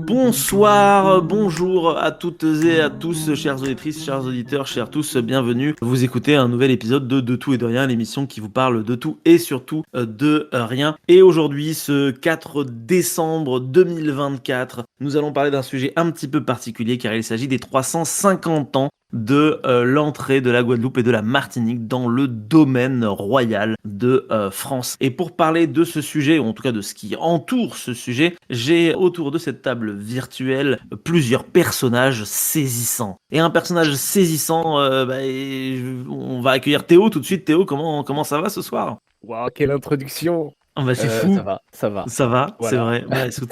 Bonsoir, bonjour à toutes et à tous, chères auditrices, chers auditeurs, chers tous, bienvenue. Vous écoutez un nouvel épisode de Tout et de Rien, l'émission qui vous parle de tout et surtout de rien. Et aujourd'hui, ce 4 décembre 2024, nous allons parler d'un sujet un petit peu particulier car il s'agit des 350 ans de l'entrée de la Guadeloupe et de la Martinique dans le domaine royal de France. Et pour parler de ce sujet, ou en tout cas de ce qui entoure ce sujet, j'ai autour de cette table virtuelle plusieurs personnages saisissants. Et un personnage saisissant, on va accueillir Théo tout de suite. Théo, comment ça va ce soir? Waouh, quelle introduction! Ah bah c'est fou. Ça va. Ça va, Voilà. c'est vrai. Bah, écoute,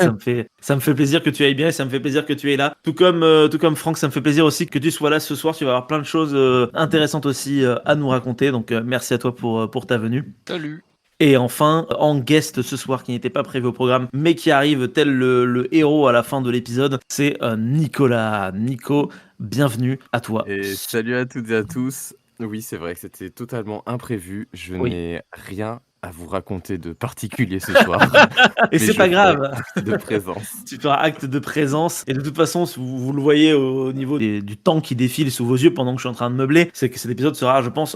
ça me fait plaisir que tu ailles bien et ça me fait plaisir que tu es là. Tout comme Franck, ça me fait plaisir aussi que tu sois là ce soir. Tu vas avoir plein de choses intéressantes aussi à nous raconter. Donc merci à toi pour ta venue. Salut. Et enfin, en guest ce soir, qui n'était pas prévu au programme, mais qui arrive tel le héros à la fin de l'épisode, c'est Nicolas. Nico, bienvenue à toi. Et salut à toutes et à tous. Oui, c'est vrai que c'était totalement imprévu. Je n'ai rien à vous raconter de particulier ce soir. Et c'est pas grave. De présence. Tu feras acte de présence. Et de toute façon, vous le voyez au niveau du temps qui défile sous vos yeux pendant que je suis en train de meubler, c'est que cet épisode sera, je pense,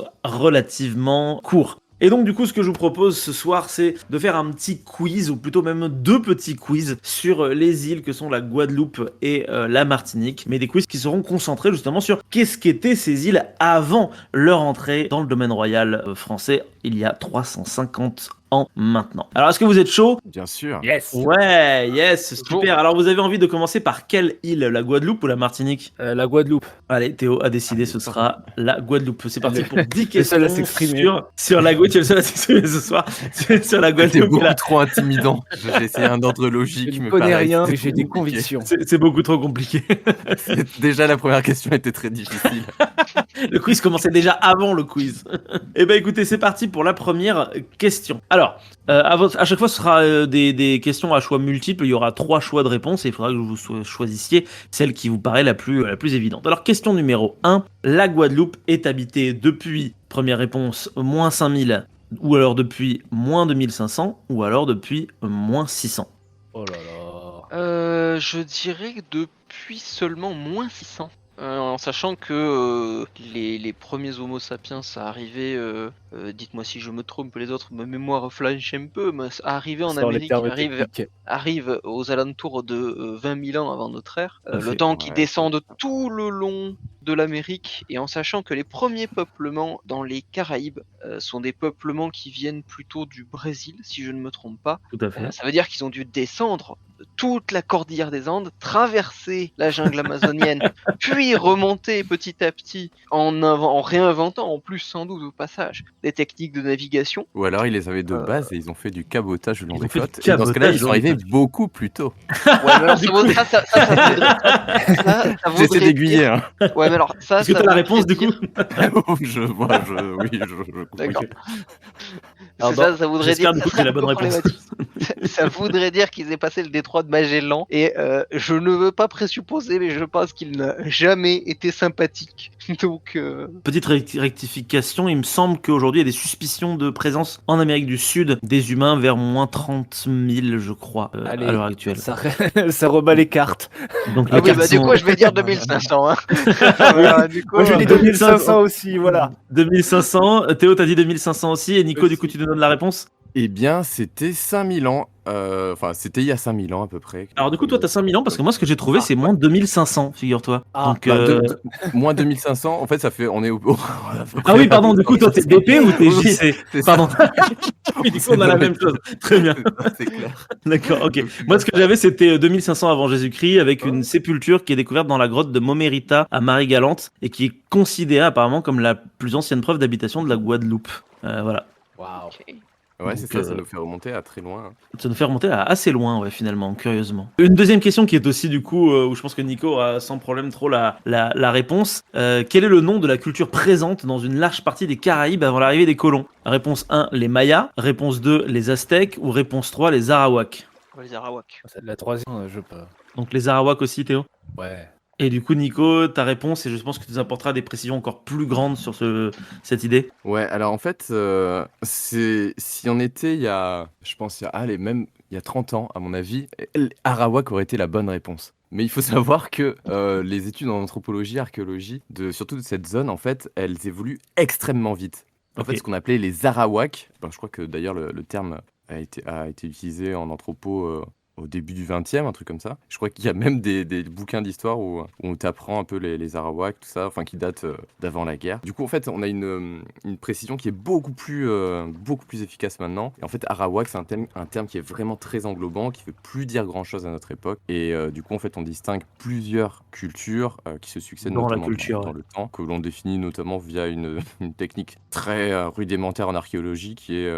relativement court. Et donc du coup, ce que je vous propose ce soir, c'est de faire un petit quiz, ou plutôt même deux petits quiz sur les îles que sont la Guadeloupe et la Martinique, mais des quiz qui seront concentrés justement sur qu'est-ce qu'étaient ces îles avant leur entrée dans le domaine royal français il y a 350 ans maintenant. Alors est-ce que vous êtes chaud? Bien sûr. Yes! Ouais, yes, super. Alors vous avez envie de commencer par quelle île? La Guadeloupe ou la Martinique? La Guadeloupe. Allez, Théo a décidé, ce sera la Guadeloupe. C'est parti pour 10 Le seul à questions s'exprimer. sur la Guadeloupe. Tu es le seul à s'exprimer ce soir. Sur la C'était Guadeloupe. beaucoup trop intimidant. J'ai essayé un ordre logique. Je ne me connais paraît rien, que mais c'était j'ai des compliqué. convictions. C'est beaucoup trop compliqué. Déjà, la première question était très difficile. Le quiz commençait déjà avant le quiz. Eh ben écoutez, c'est parti pour la première question. Alors, à chaque fois, ce sera des questions à choix multiples. Il y aura 3 choix de réponse et il faudra que vous choisissiez celle qui vous paraît la plus évidente. Alors, question numéro 1. La Guadeloupe est habitée depuis, première réponse, moins 5000, ou alors depuis moins 2500, ou alors depuis moins 600. Oh là là. Je dirais que depuis seulement moins 600. En sachant que les premiers Homo sapiens arrivaient, dites-moi si je me trompe, les autres, ma mémoire flanche un peu, mais arrivaient en Sans les Amérique, termes techniques. arrivent aux alentours de 20 000 ans avant notre ère, Tout à fait. le temps qu'ils Ouais. descendent tout le long de l'Amérique, et en sachant que les premiers peuplements dans les Caraïbes sont des peuplements qui viennent plutôt du Brésil, si je ne me trompe pas. Tout à fait. Ça veut dire qu'ils ont dû descendre de toute la cordillère des Andes, traverser la jungle amazonienne, puis remonter petit à petit en réinventant en plus sans doute au passage des techniques de navigation. Ou alors, ils les avaient de base et ils ont fait du cabotage le long Ils des ont fait du côtes. Et dans ce cas-là, cabotage ils le long sont des arrivés côtes. beaucoup plus tôt. Ouais, mais alors ça voudrait J'essaie d'aiguiller. dire- Hein. Ouais, mais alors ça. Est-ce que ça tu as la voudrait réponse du coup? dire- D'accord. Alors, Ça voudrait J'espère dire. du coup que j'ai la bonne réponse. Ça voudrait dire qu'ils aient passé le détroit de Magellan et je ne veux pas présupposer, mais je pense qu'il n'a jamais été sympathique. Donc. Petite rectification, il me semble qu'aujourd'hui il y a des suspicions de présence en Amérique du Sud des humains vers moins 30 000, je crois, à Allez, l'heure actuelle. ça rebat les cartes. Donc Ah les oui, cartes bah du sont- coup, je vais dire 2500. Hein. Voilà, du coup, Moi, je dis 2500 aussi, voilà. 2500, Théo t'as dit 2500 aussi, et Nico, du coup tu nous donnes la réponse? Eh bien, c'était 5000 ans. Enfin, c'était il y a 5000 ans à peu près. Alors du coup toi t'as 5000 ans, parce que moi ce que j'ai trouvé c'est moins 2500, figure-toi. Ah, Donc, Moins 2500, en fait, ça fait. On est au. Ah oui, pardon, du coup toi t'es DP ou t'es Oui, JC? c'est ça. Pardon. Oui, du coup on a la même chose. Très bien. C'est clair. D'accord, ok. Moi, ce que j'avais, c'était 2500 avant Jésus-Christ, avec une sépulture qui est découverte dans la grotte de Momerita à Marie-Galante et qui est considérée apparemment comme la plus ancienne preuve d'habitation de la Guadeloupe. Voilà. Waouh. Ok. Ouais, c'est Donc, ça, ça nous fait remonter à très loin. Ça nous fait remonter à assez loin, ouais, finalement, curieusement. Une deuxième question qui est aussi, du coup, où je pense que Nico a sans problème trop la réponse. Quel est le nom de la culture présente dans une large partie des Caraïbes avant l'arrivée des colons? Réponse 1, les Mayas. Réponse 2, les Aztèques. Ou réponse 3, les Arawaks. On va les Arawaks. C'est de la troisième, je peux. Donc les Arawaks aussi, Théo? Ouais. Et du coup, Nico, ta réponse, et je pense que tu nous apporteras des précisions encore plus grandes sur cette idée. Ouais, alors en fait, si on était je pense, même il y a 30 ans, à mon avis, Arawak aurait été la bonne réponse. Mais il faut savoir que les études en anthropologie, archéologie, surtout de cette zone, en fait, elles évoluent extrêmement vite. En fait, ce qu'on appelait les Arawaks, je crois que d'ailleurs le terme a été utilisé en anthropo au début du 20e, un truc comme ça. Je crois qu'il y a même des bouquins d'histoire où on t'apprend un peu les Arawaks, tout ça, enfin qui datent d'avant la guerre. Du coup, en fait, on a une précision qui est beaucoup plus efficace maintenant. Et en fait, Arawak, c'est un terme qui est vraiment très englobant, qui ne veut plus dire grand-chose à notre époque. Et du coup, en fait, on distingue plusieurs cultures qui se succèdent Dans la notamment culture, dans le temps, que l'on définit notamment via une technique très rudimentaire en archéologie, qui est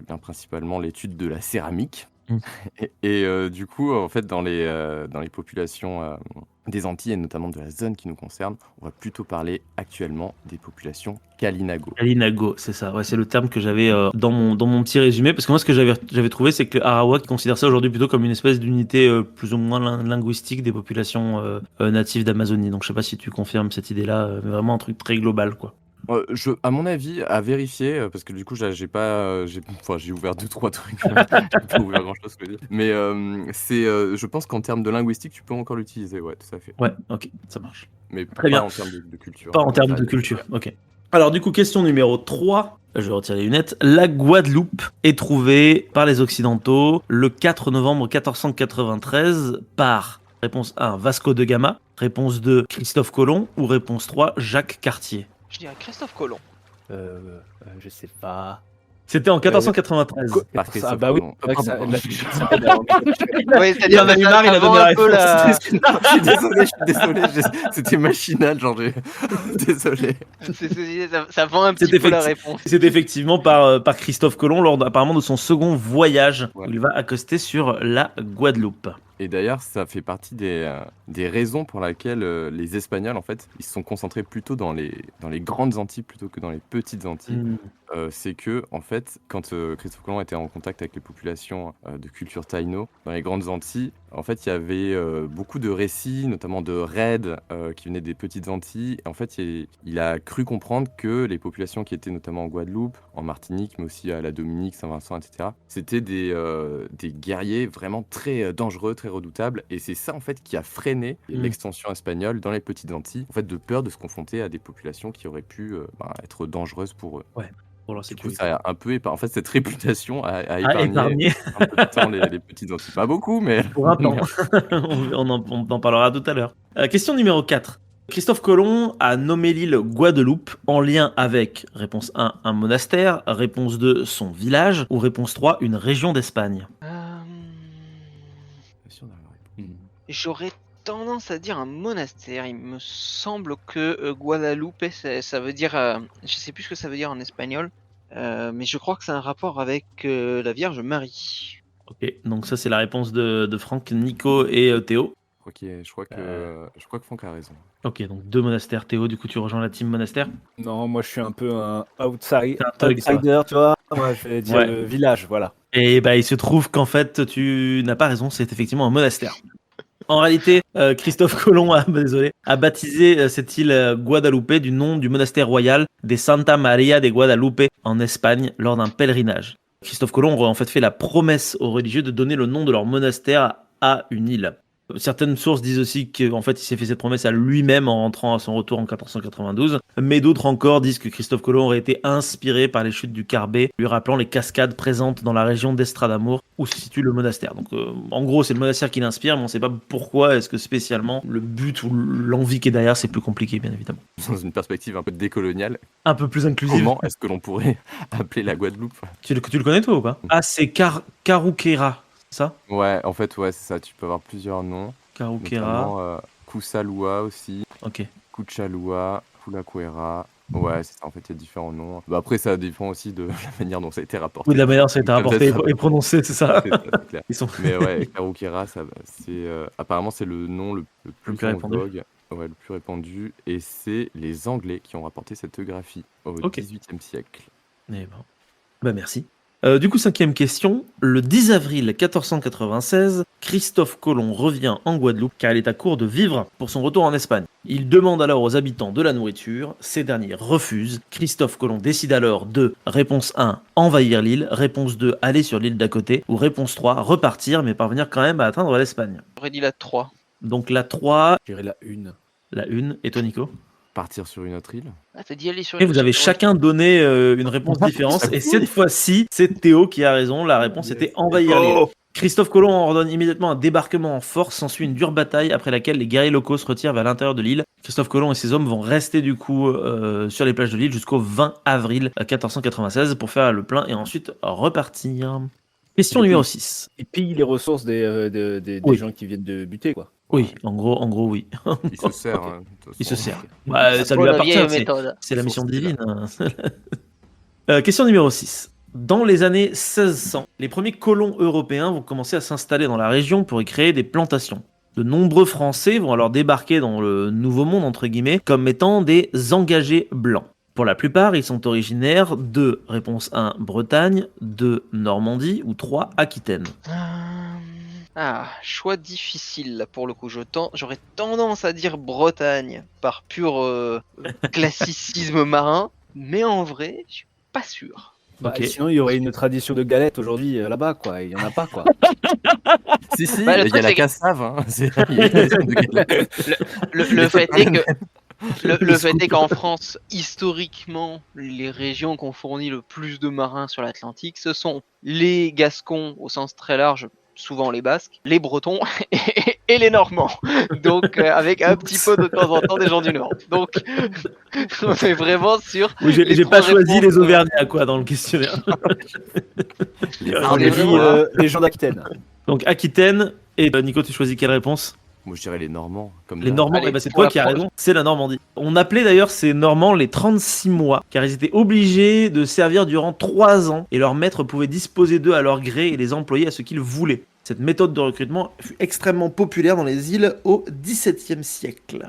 bien principalement l'étude de la céramique. Et du coup, en fait, dans les populations des Antilles et notamment de la zone qui nous concerne, on va plutôt parler actuellement des populations Kalinago. Kalinago, c'est ça. Ouais, c'est le terme que j'avais dans mon petit résumé. Parce que moi, ce que j'avais trouvé, c'est que Arawak considère ça aujourd'hui plutôt comme une espèce d'unité plus ou moins linguistique des populations natives d'Amazonie. Donc, je sais pas si tu confirmes cette idée-là, mais vraiment un truc très global, quoi. À mon avis, à vérifier, parce que du coup, j'ai ouvert 2-3 trucs, j'ai pas ouvert grand-chose, je veux dire. Mais je pense qu'en termes de linguistique, tu peux encore l'utiliser, ouais, tout à fait. Ouais, ok, ça marche. Mais Très bien. pas en termes de culture. Pas en termes de culture, ok. Alors du coup, question numéro 3, je vais retirer les lunettes. La Guadeloupe est trouvée par les Occidentaux le 4 novembre 1493 par réponse 1, Vasco de Gama, réponse 2, Christophe Colomb, ou réponse 3, Jacques Cartier. Je dirais Christophe Colomb. Je sais pas. C'était en 1493. Par Ah Christophe bah oui, Colomb. c'est vrai que ça- Pardon. Oui, c'est-à-dire en a eu que marre, il a avant donné la un peu réponse. Je suis désolé, c'était machinal, genre désolé. Ça vend un petit C'est peu la réponse. C'est effectivement par Christophe Colomb lors apparemment de son second voyage où il va accoster sur la Guadeloupe. Et d'ailleurs, ça fait partie des raisons pour lesquelles les Espagnols, en fait, ils se sont concentrés plutôt dans les grandes Antilles plutôt que dans les petites Antilles. C'est que, en fait, quand Christophe Colomb était en contact avec les populations de culture taïno dans les grandes Antilles, en fait, il y avait beaucoup de récits, notamment de raids qui venaient des petites Antilles. Et en fait, il a cru comprendre que les populations qui étaient notamment en Guadeloupe, en Martinique, mais aussi à la Dominique, Saint-Vincent, etc., c'était des guerriers vraiment très dangereux, très redoutables. Et c'est ça, en fait, qui a freiné l'extension espagnole dans les petites Antilles, en fait, de peur de se confronter à des populations qui auraient pu être dangereuses pour eux. Ouais. Du coup, ça a un peu en fait, cette réputation a épargné un peu de temps les petites Antilles. Pas beaucoup, mais pour un temps. on en parlera tout à l'heure. Question numéro 4. Christophe Colomb a nommé l'île Guadeloupe en lien avec, réponse 1, un monastère, réponse 2, son village, ou réponse 3, une région d'Espagne. J'aurais tendance à dire un monastère. Il me semble que Guadalupe, ça veut dire... je sais plus ce que ça veut dire en espagnol, mais je crois que c'est un rapport avec la Vierge Marie. Ok, donc ça c'est la réponse de Franck, Nico et Théo. Je crois que Franck a raison. Ok, donc 2 monastères. Théo, du coup tu rejoins la team monastère. Non, moi je suis un peu un outsider, tu vois. Moi je vais dire le village, voilà. Et bah il se trouve qu'en fait tu n'as pas raison, c'est effectivement un monastère. En réalité, Christophe Colomb a baptisé cette île Guadalupe du nom du monastère royal des Santa Maria de Guadalupe en Espagne lors d'un pèlerinage. Christophe Colomb aurait en fait la promesse aux religieux de donner le nom de leur monastère à une île. Certaines sources disent aussi qu'en fait il s'est fait cette promesse à lui-même en rentrant à son retour en 1492, mais d'autres encore disent que Christophe Colomb aurait été inspiré par les chutes du Carbet, lui rappelant les cascades présentes dans la région d'Estradamour où se situe le monastère. Donc en gros c'est le monastère qui l'inspire, mais on ne sait pas pourquoi, est-ce que spécialement le but ou l'envie qui est derrière, c'est plus compliqué bien évidemment. Dans une perspective un peu décoloniale, un peu plus inclusive. Comment est-ce que l'on pourrait appeler la Guadeloupe? Tu le connais toi ou pas? Ah, c'est Carouquera. Ça? Ouais, en fait, ouais, c'est ça. Tu peux avoir plusieurs noms. Carouquera. Kusalua aussi. Ok. Kuchalua, Kulakuera. Ouais, c'est ça. En fait, il y a différents noms. Bah, après, ça dépend aussi de la manière dont ça a été rapporté. Oui, de la manière dont ça a été rapporté et prononcé, c'est ça. C'est clair. Mais ouais, Carouquera, apparemment, c'est le nom le plus répandu. Ouais, le plus répandu. Et c'est les Anglais qui ont rapporté cette graphie au XVIIIe siècle. Eh ben. Bah, merci. Du coup, 5e question. Le 10 avril 1496, Christophe Colomb revient en Guadeloupe car il est à court de vivres pour son retour en Espagne. Il demande alors aux habitants de la nourriture, ces derniers refusent. Christophe Colomb décide alors de, réponse 1, envahir l'île, réponse 2, aller sur l'île d'à côté, ou réponse 3, repartir mais parvenir quand même à atteindre l'Espagne. J'aurais dit la 3. Donc la 3, Je dirais la 1. la 1, et toi Nico? Partir sur une autre île. Ah, t'as dit aller sur Et vous avez chacun donné une réponse différente, et cette fois-ci, c'est Théo qui a raison, la réponse était envahir l'île. Christophe Colomb ordonne immédiatement un débarquement en force, s'ensuit une dure bataille après laquelle les guerriers locaux se retirent vers l'intérieur de l'île. Christophe Colomb et ses hommes vont rester du coup sur les plages de l'île jusqu'au 20 avril 1496 pour faire le plein et ensuite repartir. Question numéro 6. Et pille les ressources des Oui. gens qui viennent de buter, quoi. Oui, en gros oui. Il se sert. hein, de toute Il se façon. sert. Ouais, ça lui appartient, c'est la mission Source divine. Question numéro 6. Dans les années 1600, les premiers colons européens vont commencer à s'installer dans la région pour y créer des plantations. De nombreux Français vont alors débarquer dans le Nouveau Monde, entre guillemets, comme étant des engagés blancs. Pour la plupart, ils sont originaires de, réponse 1, Bretagne, 2, Normandie ou 3, Aquitaine. Ah, choix difficile là pour le coup. J'aurais tendance à dire Bretagne par pur classicisme marin, mais en vrai, je suis pas sûr. Bah, Ok. Sinon, il y aurait une tradition de galette aujourd'hui là-bas, quoi. Il y en a pas, quoi. Si, si, Bah, le il y truc, a la c'est que- cassave. Hein. Il y a Le fait est que le fait est qu'en France, historiquement, les régions qui ont fourni le plus de marins sur l'Atlantique, ce sont les Gascons au sens très large, souvent les Basques, les Bretons et les Normands. Donc avec un petit peu de temps en temps des gens du Nord. Donc on est vraiment sur. Oui, les j'ai pas trois choisi réponses, les Auvergnats quoi dans le questionnaire. Alors, J'ai les dit vraiment- les gens d'Aquitaine. Donc Aquitaine, et Nico, tu choisis quelle réponse? Moi, je dirais les Normands. Comme Les d'hab. Normands, Allez, eh ben, c'est pour toi la qui as France. raison, c'est la Normandie. On appelait d'ailleurs ces Normands les 36 mois, car ils étaient obligés de servir durant 3 ans, et leur maître pouvait disposer d'eux à leur gré et les employer à ce qu'ils voulaient. Cette méthode de recrutement fut extrêmement populaire dans les îles au XVIIe siècle.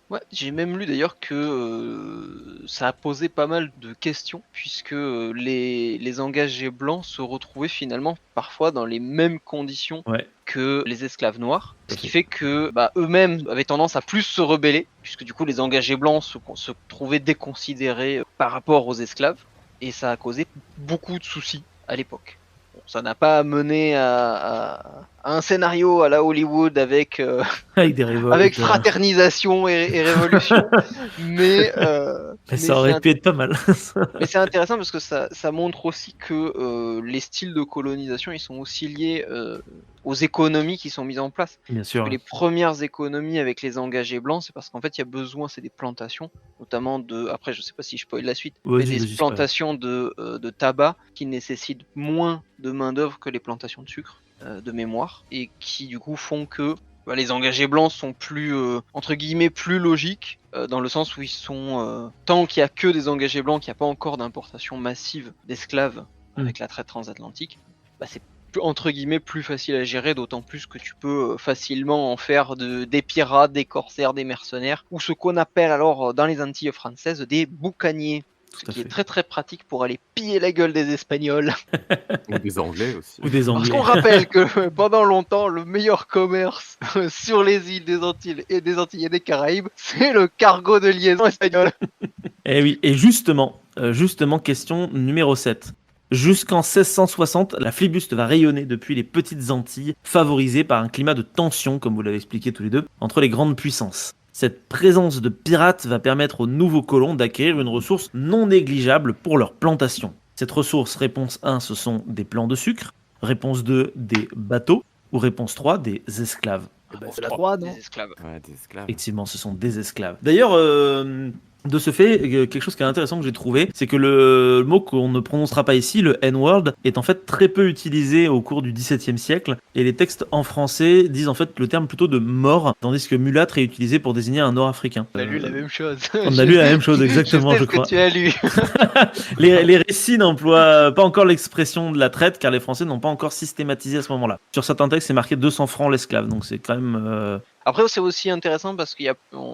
Ouais, j'ai même lu d'ailleurs que ça a posé pas mal de questions, puisque les engagés blancs se retrouvaient finalement parfois dans les mêmes conditions Ouais. que les esclaves noirs, ce qui Ok. fait que eux-mêmes avaient tendance à plus se rebeller, puisque du coup les engagés blancs se trouvaient déconsidérés par rapport aux esclaves, et ça a causé beaucoup de soucis à l'époque. Bon, ça n'a pas mené à un scénario à la Hollywood avec Avec des révoltes. avec fraternisation et révolution, mais Ça aurait pu être pas mal. mais c'est intéressant parce que ça montre aussi que les styles de colonisation ils sont aussi liés aux économies qui sont mises en place. Bien sûr. Les premières économies avec les engagés blancs, c'est parce qu'en fait il y a besoin, c'est des plantations, notamment après je sais pas si je spoil la suite, mais Vas-y, des vas-y, c'est pas grave. plantations de tabac qui nécessitent moins de main d'œuvre que les plantations de sucre, de mémoire, et qui du coup font que les engagés blancs sont plus entre guillemets plus logiques dans le sens où ils sont tant qu'il y a que des engagés blancs, qu'il n'y a pas encore d'importation massive d'esclaves avec la traite transatlantique, c'est entre guillemets plus facile à gérer, d'autant plus que tu peux facilement en faire des pirates, des corsaires, des mercenaires, ou ce qu'on appelle alors dans les Antilles françaises des boucaniers. Ce Tout à qui est fait. très très pratique pour aller piller la gueule des Espagnols. Ou des Anglais aussi. Ou des Parce Anglais. qu'on rappelle que pendant longtemps, le meilleur commerce sur les îles des Antilles et des Caraïbes, c'est le cargo de liaison espagnol. Eh oui, et justement, question numéro 7. Jusqu'en 1660, la flibuste va rayonner depuis les petites Antilles, favorisée par un climat de tension, comme vous l'avez expliqué tous les deux, entre les grandes puissances. Cette présence de pirates va permettre aux nouveaux colons d'acquérir une ressource non négligeable pour leur plantation. Cette ressource, réponse 1, ce sont des plants de sucre, réponse 2, des bateaux, ou réponse 3, des esclaves. C'est la 3, non? Des esclaves. Ouais, des esclaves. Effectivement, ce sont des esclaves. D'ailleurs, de ce fait, quelque chose qui est intéressant que j'ai trouvé, c'est que le mot qu'on ne prononcera pas ici, le N-word, est en fait très peu utilisé au cours du XVIIe siècle, et les textes en français disent en fait le terme plutôt de mort, tandis que mulâtre est utilisé pour désigner un Nord-Africain. On a lu la même chose. On a lu la même chose, exactement, je sais je ce crois. que tu as lu. Les récits n'emploient pas encore l'expression de la traite, car les Français n'ont pas encore systématisé à ce moment-là. Sur certains textes, c'est marqué 200 francs l'esclave, donc c'est quand même... Après, c'est aussi intéressant parce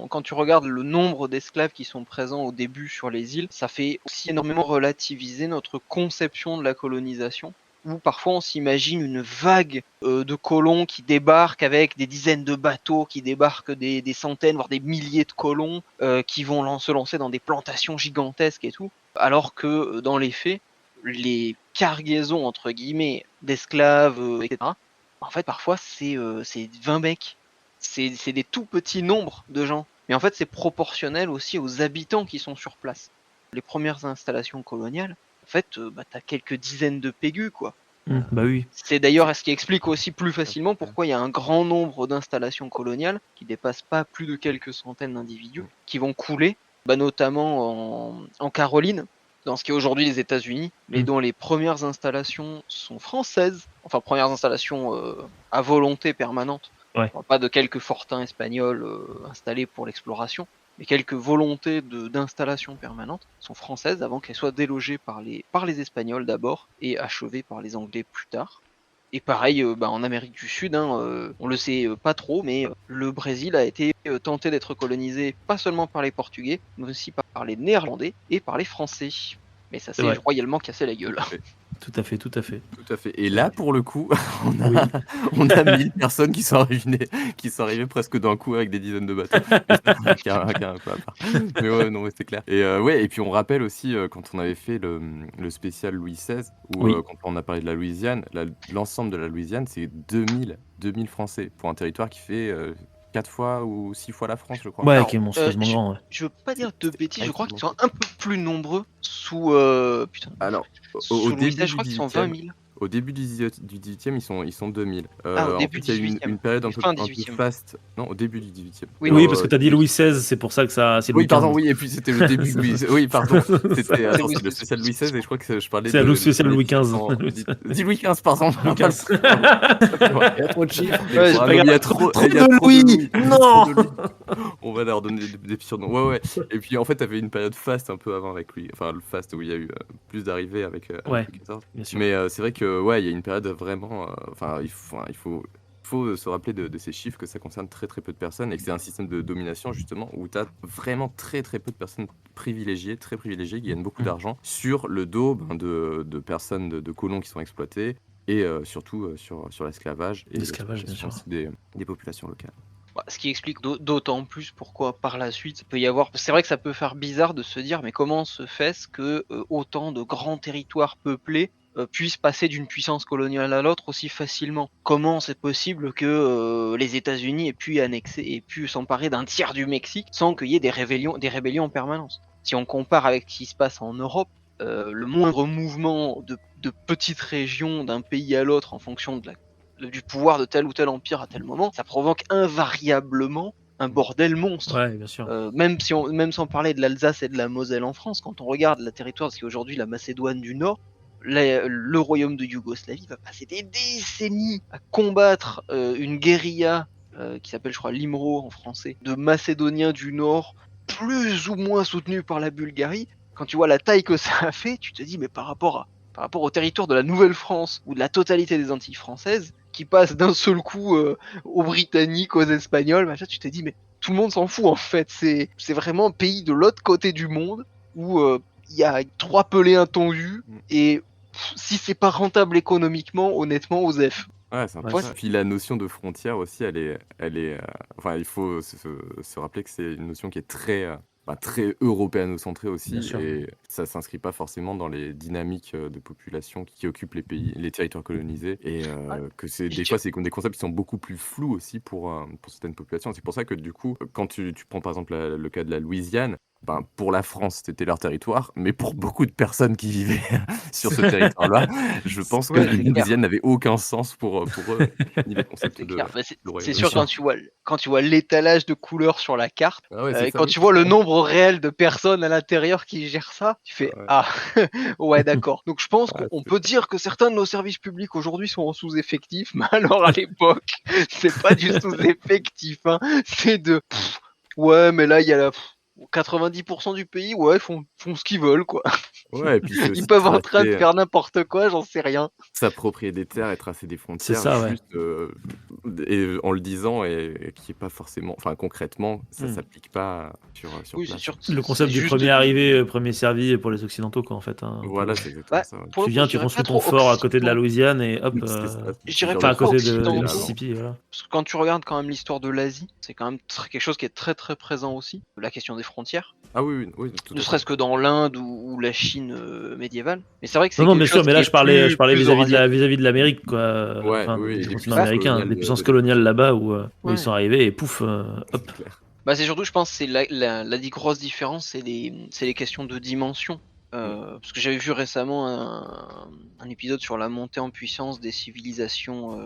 quand tu regardes le nombre d'esclaves qui sont présents au début sur les îles, ça fait aussi énormément relativiser notre conception de la colonisation. où parfois on s'imagine une vague de colons qui débarquent avec des dizaines de bateaux, qui débarquent des centaines, voire des milliers de colons, qui vont se lancer dans des plantations gigantesques et tout, alors que dans les faits, les cargaisons entre guillemets d'esclaves, etc., en fait parfois c'est 20 mecs, c'est des tout petits nombres de gens, mais en fait c'est proportionnel aussi aux habitants qui sont sur place. Les premières installations coloniales, en fait, t'as quelques dizaines de pégus, quoi. Bah oui. C'est d'ailleurs ce qui explique aussi plus facilement pourquoi il y a un grand nombre d'installations coloniales qui dépassent pas plus de quelques centaines d'individus qui vont couler, notamment en Caroline, dans ce qui est aujourd'hui les États-Unis, mais dont les premières installations sont françaises, enfin premières installations à volonté permanente. Ouais. Pas de quelques fortins espagnols installés pour l'exploration, mais quelques volontés d'installation permanente sont françaises avant qu'elles soient délogées par les Espagnols d'abord et achevées par les Anglais plus tard. Et pareil en Amérique du Sud, on le sait pas trop, mais le Brésil a été tenté d'être colonisé pas seulement par les Portugais, mais aussi par les Néerlandais et par les Français. Mais ça s'est royalement cassé la gueule. Tout à fait. Tout à fait. Et là, pour le coup, on a 1000 personnes qui sont arrivées presque d'un coup avec des dizaines de bateaux. Mais ouais, non, mais c'est clair. Et puis on rappelle aussi quand on avait fait le spécial Louis XVI, où quand on a parlé de la Louisiane, l'ensemble de la Louisiane, c'est 2000 Français pour un territoire qui fait 4 fois ou 6 fois la France, je crois. Ouais, qui est monstrueusement grand. Ouais. Je veux pas dire de bêtises, je crois qu'ils sont un peu plus nombreux sous. Alors, au début je crois qu'ils sont 20 000. Au début du 18e, ils sont 2000. Au début il y a eu une période un peu faste. Non, au début du 18e. Oui, parce que t'as dit Louis XVI, c'est pour ça que ça. C'est oui, pardon, oui, et puis c'était le début de Louis. Oui, pardon. C'était le spécial Louis XVI, et je crois que je parlais de. C'est le spécial Louis XV. Dis Louis XV, pardon. Louis XV. Il y a trop de chiffres. Il y a trop de Louis. Non. On va leur donner des surnoms. Ouais. Et puis en fait, t'avais une période faste un peu avant avec lui. Enfin, le faste où il y a eu plus d'arrivées avec Louis XIV. Mais c'est vrai que il y a une période vraiment. Il faut se rappeler de ces chiffres, que ça concerne très très peu de personnes et que c'est un système de domination justement où tu as vraiment très très peu de personnes privilégiées, très privilégiées, qui gagnent beaucoup d'argent sur le dos de personnes, de colons qui sont exploités et surtout sur l'esclavage et l'esclavage, bien sûr. Des populations locales. Ce qui explique d'autant plus pourquoi par la suite il peut y avoir. C'est vrai que ça peut faire bizarre de se dire, mais comment se fait-ce que autant de grands territoires peuplés puissent passer d'une puissance coloniale à l'autre aussi facilement? Comment c'est possible que les États-Unis aient pu s'emparer d'un tiers du Mexique sans qu'il y ait des rébellions en permanence? Si on compare avec ce qui se passe en Europe, le moindre mouvement de petites régions d'un pays à l'autre en fonction du pouvoir de tel ou tel empire à tel moment, ça provoque invariablement un bordel monstre. Ouais, bien sûr. Même sans parler de l'Alsace et de la Moselle en France, quand on regarde le territoire, ce qui est aujourd'hui la Macédoine du Nord, le royaume de Yougoslavie va passer des décennies à combattre une guérilla qui s'appelle, je crois, l'Imro en français, de Macédoniens du Nord, plus ou moins soutenus par la Bulgarie. Quand tu vois la taille que ça a fait, tu te dis, mais par rapport au territoire de la Nouvelle-France ou de la totalité des Antilles françaises, qui passe d'un seul coup aux Britanniques, aux Espagnols, tu te dis, mais tout le monde s'en fout en fait. C'est vraiment un pays de l'autre côté du monde où il y a 3 pelés intendus et si c'est pas rentable économiquement, honnêtement, osef. Ouais, c'est un peu ça. Puis la notion de frontière aussi, elle est il faut se rappeler que c'est une notion qui est très européano-centré aussi, et ça s'inscrit pas forcément dans les dynamiques de population qui occupent les territoires colonisés, et que des fois c'est des concepts qui sont beaucoup plus flous aussi pour certaines populations. C'est pour ça que du coup, quand tu prends par exemple le cas de la Louisiane, pour la France, c'était leur territoire, mais pour beaucoup de personnes qui vivaient sur ce territoire-là, je pense que la Louisiane n'avait aucun sens pour eux, niveau concept de royaume. C'est sûr, quand tu vois l'étalage de couleurs sur la carte, quand tu vois le nombre réel de personnes à l'intérieur qui gèrent ça, tu fais ouais, d'accord. Donc je pense qu'on peut dire que certains de nos services publics aujourd'hui sont en sous-effectif, mais alors à l'époque, c'est pas du sous-effectif, c'est de ouais, mais là il y a 90% du pays, ouais, font ce qu'ils veulent, quoi. Ouais, et puis c'est aussi Ils peuvent en train de tracer, faire n'importe quoi, j'en sais rien. s'approprier des terres et tracer des C'est frontières ça, ouais. juste, et en le disant et qui est pas forcément enfin concrètement, ça Hmm. s'applique pas sur Oui, c'est place. sûr. Le concept du premier arrivé, premier servi pour les Occidentaux, quoi, en fait. Hein, un peu. Voilà, c'est exactement Bah, ça, ouais. pour Tu le coup, viens, je tu dirais construis pas ton trop fort à côté de la occidentaux. Louisiane et hop, C'est ça, Je dirais genre enfin pas à côté de occidentaux. Mississippi, voilà. Parce que quand tu regardes quand même l'histoire de l'Asie, c'est quand même quelque chose qui est très très présent aussi. La question des frontières. Ah oui, tout à Ne fait. serait-ce que dans l'Inde ou la Chine médiévale. Mais c'est vrai que c'est Non, quelque bien sûr, chose mais là qui je est parlais, plus vis-à-vis eurasiatique. de l'Amérique, quoi. Ouais, Enfin, oui, des les continents puissances américains, coloniales des de puissances l'époque, coloniales ouais. là-bas où ils Ouais. sont arrivés et pouf, hop. C'est clair. Bah c'est surtout, je pense, c'est la grosse différence, c'est les questions de dimension. Parce que j'avais vu récemment un épisode sur la montée en puissance des civilisations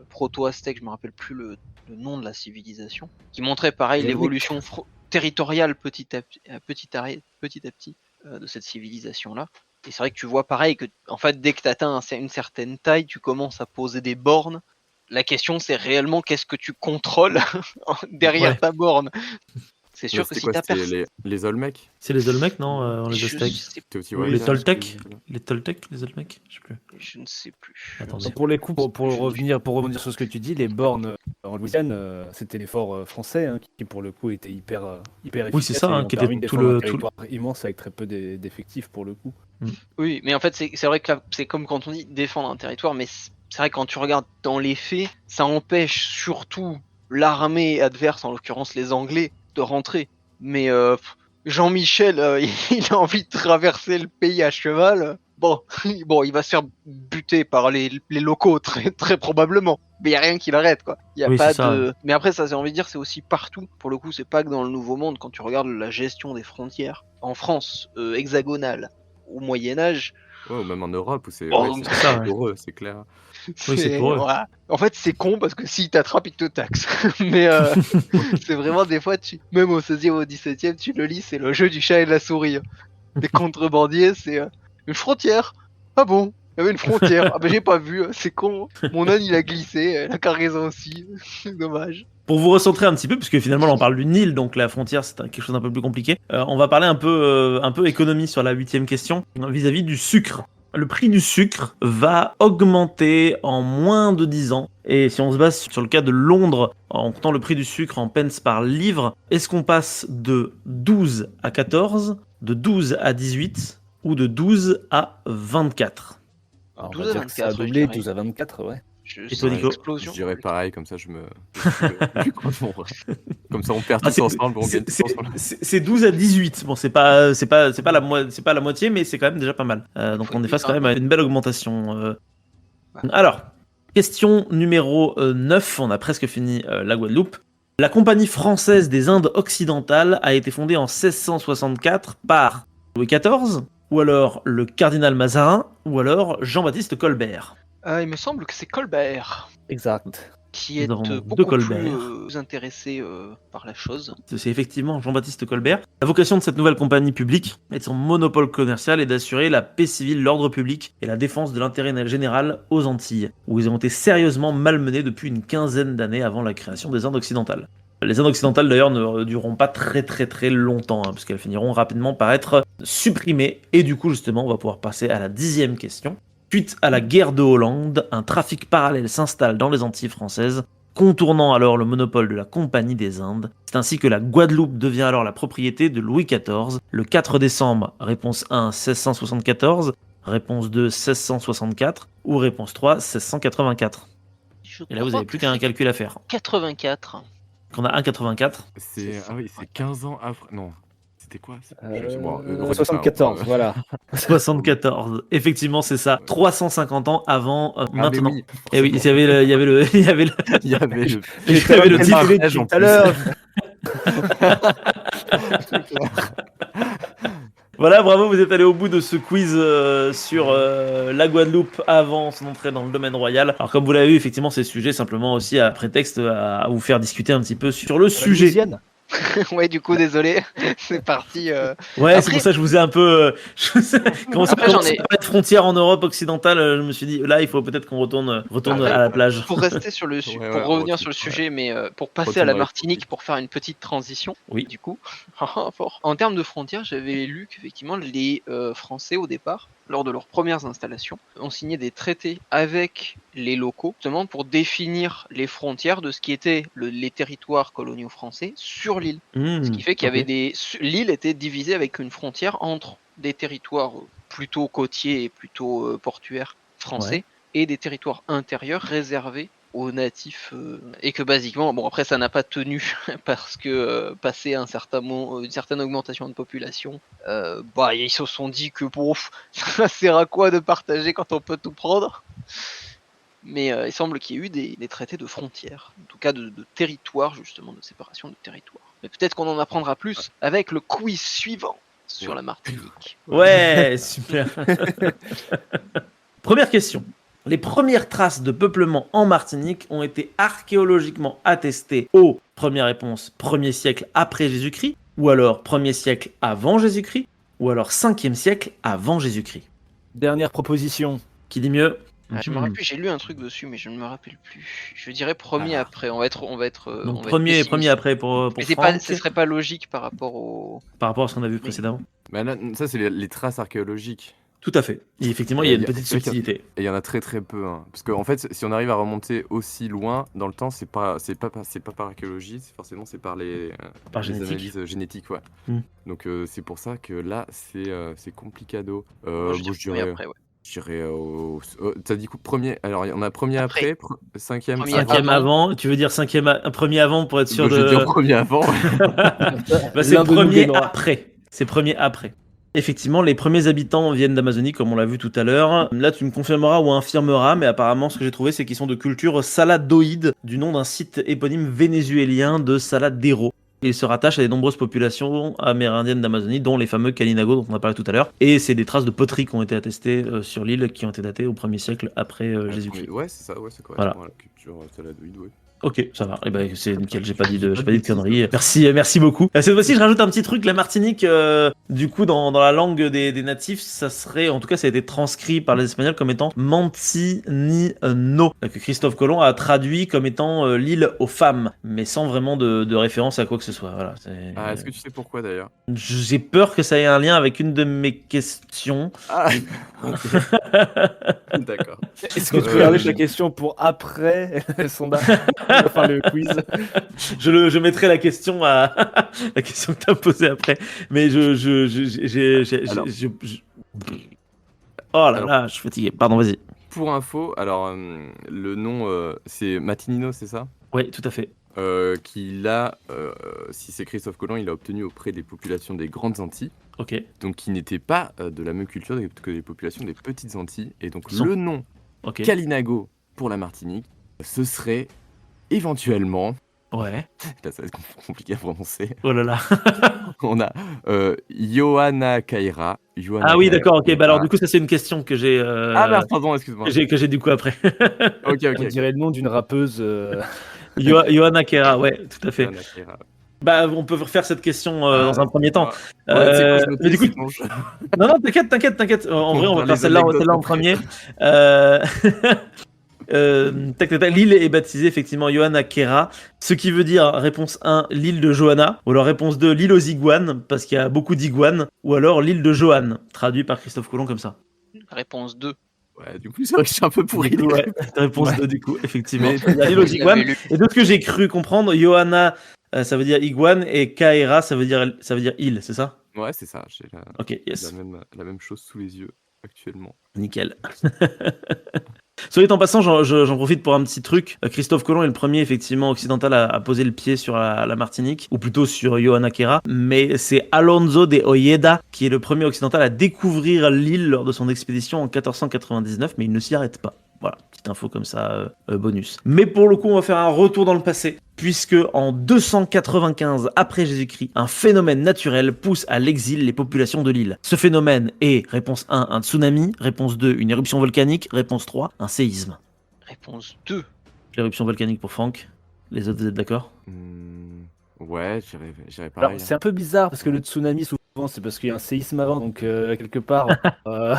proto-aztèques, je me rappelle plus le nom de la civilisation, qui montrait pareil Les l'évolution territoriale petit à petit de cette civilisation-là. Et c'est vrai que tu vois pareil que, en fait, dès que tu atteins une certaine taille, tu commences à poser des bornes. La question, c'est réellement qu'est-ce que tu contrôles derrière Ouais. ta borne. C'est Mais sûr que c'était si quoi? t'as C'était personne, les Olmecs? C'est les Olmecs, non, les je Aztèques? sais, C'était aussi, Ou ouais, les ça, Toltecs? Les Toltecs, les Olmecs? Je sais plus. je ne sais plus. Attendez. Pour les coups, pour Je- rebondir sur ce que tu dis, les bornes en Louisiane, c'était les forts français qui pour le coup étaient hyper Oui, c'est efficaces ça, et hein, ont qui permis était de tout défendre un le. territoire immense avec très peu d'effectifs pour le coup. Oui, mais en fait, c'est vrai que là, c'est comme quand on dit défendre un territoire, mais c'est vrai que quand tu regardes dans les faits, ça empêche surtout l'armée adverse, en l'occurrence les Anglais, de rentrer. Mais Jean-Michel, il a envie de traverser le pays à cheval. Bon, il va se faire buter par les locaux, très, très probablement. Mais il n'y a rien qui l'arrête, quoi. Il y a Oui, pas c'est ça, de. Mais après, ça, j'ai envie de dire, c'est aussi partout. Pour le coup, c'est pas que dans le Nouveau Monde, quand tu regardes la gestion des frontières. En France, hexagonale, au Moyen-Âge, Ouais, ou même en Europe où c'est bon, c'est ça, ouais. pour eux, c'est clair. Oui, c'est pour eux. voilà. En fait, c'est con parce que s'ils t'attrapent, ils te taxent. Mais c'est vraiment des fois, même au 16e, au 17e, tu le lis, c'est le jeu du chat et de la souris. Les contrebandiers, c'est une frontière. Ah bon? Il y avait une frontière. Ah ben j'ai pas vu, c'est con. Mon âne il a glissé, la cargaison aussi. Dommage. Pour vous recentrer un petit peu, puisque finalement on parle du Nil, donc la frontière c'est quelque chose d'un peu plus compliqué, on va parler un peu économie sur la 8e question, vis-à-vis du sucre. Le prix du sucre va augmenter en moins de 10 ans. Et si on se base sur le cas de Londres, en comptant le prix du sucre en pence par livre, est-ce qu'on passe de 12 à 14, de 12 à 18 ou de 12 à 24? Alors, on 12 va à dire que ça a 24, je doublé, dirais. 12 à 24, ouais. Et toi, Nico? Explosion. Je dirais pareil, comme ça je me comme ça on perd Ah, tous ensemble, on gagne tous ensemble. c'est 12 à 18. Bon, c'est pas la moitié, mais c'est quand même déjà pas mal. Donc Faut on est être face quand vite, même à une belle augmentation. Alors, question numéro 9, on a presque fini la Guadeloupe. La Compagnie française des Indes occidentales a été fondée en 1664 par Louis XIV, ou alors le cardinal Mazarin, ou alors Jean-Baptiste Colbert. Il me semble que c'est Colbert Exact. qui est Nous avons deux beaucoup plus Colbert. intéressé par la chose. C'est effectivement Jean-Baptiste Colbert. La vocation de cette nouvelle compagnie publique et de son monopole commercial est d'assurer la paix civile, l'ordre public et la défense de l'intérêt général aux Antilles, où ils ont été sérieusement malmenés depuis une quinzaine d'années avant la création des Indes occidentales. Les Indes occidentales d'ailleurs ne dureront pas très longtemps, puisqu'elles finiront rapidement par être supprimées. Et du coup justement on va pouvoir passer à la 10e question. Suite à la guerre de Hollande, un trafic parallèle s'installe dans les Antilles françaises, contournant alors le monopole de la Compagnie des Indes. C'est ainsi que la Guadeloupe devient alors la propriété de Louis XIV. Le 4 décembre, réponse 1, 1674, réponse 2, 1664, ou réponse 3, 1684. Et là, vous n'avez plus qu'un calcul à faire. 84. Donc, on a 1,84. C'est ah oui, c'est 15 ans après. Non. C'était quoi? Bon, 74, voilà. 74. Effectivement, c'est ça. 350 ans avant maintenant. Oui, Et oui, il y avait le, il y avait le, il y avait le, il y avait le il y avait le titre. Défilé Partage, en depuis tout à plus. l'heure. Voilà, bravo, vous êtes allé au bout de ce quiz sur la Guadeloupe avant son entrée dans le domaine royal. Alors comme vous l'avez vu, effectivement, c'est sujet simplement aussi à prétexte à vous faire discuter un petit peu sur le La sujet. Louisiane. Ouais, du coup, désolé. C'est parti. Ouais, c'est Après- pour ça que je vous ai un peu. Comment ça Après, j'en commence ai- à pas être frontière en Europe occidentale, je me suis dit, là, il faut peut-être qu'on retourne Après, à la plage. Pour rester sur le Ouais, pour ouais, revenir retour, sur le ouais. sujet, mais pour passer Retour à la dans les Martinique, tropiques. pour faire une petite transition, Oui. du coup, fort. En termes de frontières, j'avais lu qu'effectivement les Français au départ, lors de leurs premières installations, ont signé des traités avec les locaux, justement pour définir les frontières de ce qui était les territoires coloniaux français sur l'île. Ce qui fait qu'il y avait l'île était divisée avec une frontière entre des territoires plutôt côtiers et plutôt portuaires français et des territoires intérieurs réservés aux natifs et que basiquement, bon après ça n'a pas tenu parce que passé un certain une certaine augmentation de population, bah ils se sont dit que bon, ça sert à quoi de partager quand on peut tout prendre. Mais il semble qu'il y ait eu des traités de frontières, en tout cas de territoire justement, de séparation de territoire. Mais peut-être qu'on en apprendra plus avec le quiz suivant sur la Martinique. Ouais, super. Première question. Les premières traces de peuplement en Martinique ont été archéologiquement attestées au, première réponse, 1er siècle après Jésus-Christ, ou alors 1er siècle avant Jésus-Christ, ou alors 5e siècle avant Jésus-Christ. Dernière proposition. Qui dit mieux? Ah, je me rappelle, j'ai lu un truc dessus, mais je ne me rappelle plus. Je dirais premier Ah. après. On va être. Donc on va être premier pessimiste. après pour Mais Franck, ce serait pas logique par rapport au. par rapport à ce qu'on a vu précédemment. Bah là, ça, c'est les traces archéologiques. Tout à fait. Et effectivement, il y a une petite il y a- subtilité. Et il y en a très très peu. Hein. Parce qu'en fait, si on arrive à remonter aussi loin dans le temps, c'est pas par archéologie, c'est par les génétique. analyses génétiques. Ouais. Hmm. Donc c'est pour ça que là, c'est complicado. Moi, je Bon, dirais premier après, ouais. je dirais t'as dit coup premier. Alors, il y en a premier après, cinquième, Premier Cinquième avant, tu veux dire premier avant pour être sûr Je vais de. dire premier avant. Bah, c'est L'un de nous premier gagnera. après. C'est premier après. Effectivement, les premiers habitants viennent d'Amazonie, comme on l'a vu tout à l'heure. Là, tu me confirmeras ou infirmeras, mais apparemment, ce que j'ai trouvé, c'est qu'ils sont de culture saladoïde, du nom d'un site éponyme vénézuélien de Saladero. Ils se rattachent à des nombreuses populations amérindiennes d'Amazonie, dont les fameux Kalinago dont on a parlé tout à l'heure. Et c'est des traces de poterie qui ont été attestées sur l'île, qui ont été datées au 1er siècle après Jésus-Christ. Ouais, c'est ça, ouais, c'est correct. Voilà. La culture saladoïde, ouais. Ok, ça va. Eh ben, c'est nickel. J'ai pas dit de conneries. Merci beaucoup. Cette fois-ci, je rajoute un petit truc. La Martinique, du coup, dans la langue des natifs, ça serait, en tout cas, ça a été transcrit par les Espagnols comme étant Mantinino, que Christophe Colomb a traduit comme étant l'île aux femmes, mais sans vraiment de référence à quoi que ce soit. Voilà. Est-ce que tu sais pourquoi d'ailleurs? J'ai peur que ça ait un lien avec une de mes questions. Ah, ok. D'accord. Est-ce que tu peux garder ta question pour après le sondage, enfin le quiz? Je mettrai la question la question que tu as posée après, mais oh là là, je suis fatigué. Pardon, vas-y. Pour info, alors le nom c'est Matinino, c'est ça? Oui, tout à fait. Qu'il a, si c'est Christophe Colomb, il a obtenu auprès des populations des Grandes Antilles, Ok. donc qui n'étaient pas de la même culture que les populations des Petites Antilles. Et donc Ils sont- le nom Ok. Kalinago pour la Martinique, ce serait éventuellement, Ouais. là ça va être compliqué à prononcer, Oh là là. on a Johanna Kaira. Ah oui, d'accord. Ok. Bah alors du coup, ça c'est une question que j'ai. Ah merde, pardon, excuse-moi. que j'ai du coup après. Ok, On dirait le nom d'une rappeuse. Johanna Kera, ouais, tout à fait. Johanna Kaira. Bah, on peut refaire cette question dans un premier temps. Ouais, tu sais quoi, je me mais du coup, tais, sinon je- non, t'inquiète. En vrai, on va Dans faire les celle-là anecdotes en après. premier. L'île est baptisée effectivement Johanna Kera, ce qui veut dire, réponse 1, l'île de Johanna, ou alors réponse 2, l'île aux iguanes, parce qu'il y a beaucoup d'iguanes, ou alors l'île de Johanne, traduit par Christophe Colomb comme ça. Réponse 2. Ouais, du coup, c'est vrai que je suis un peu pourri. Du coup, ouais, réponse Ouais. 2 du coup, effectivement. Il y a l'île aux Je iguanes, l'avais lu. et de ce que j'ai cru comprendre, Johanna, ça veut dire iguane, et Kaera, ça veut dire île, c'est ça? Ouais, c'est ça, j'ai Ok, yes. la même chose sous les yeux actuellement. Nickel. Soit dit en passant, j'en profite pour un petit truc. Christophe Colomb est le premier effectivement occidental à poser le pied sur la Martinique, ou plutôt sur Johanna Kera, mais c'est Alonso de Ojeda qui est le premier occidental à découvrir l'île lors de son expédition en 1499, mais il ne s'y arrête pas. Voilà, petite info comme ça, bonus. Mais pour le coup, on va faire un retour dans le passé, puisque en 295 après Jésus-Christ, un phénomène naturel pousse à l'exil les populations de l'île. Ce phénomène est, réponse 1, un tsunami, réponse 2, une éruption volcanique, réponse 3, un séisme. Réponse 2. L'éruption volcanique pour Franck. Les autres, vous êtes d'accord? Ouais, j'irais Alors, pareil. c'est un peu bizarre parce que le tsunami, souvent, c'est parce qu'il y a un séisme avant, donc quelque part. euh,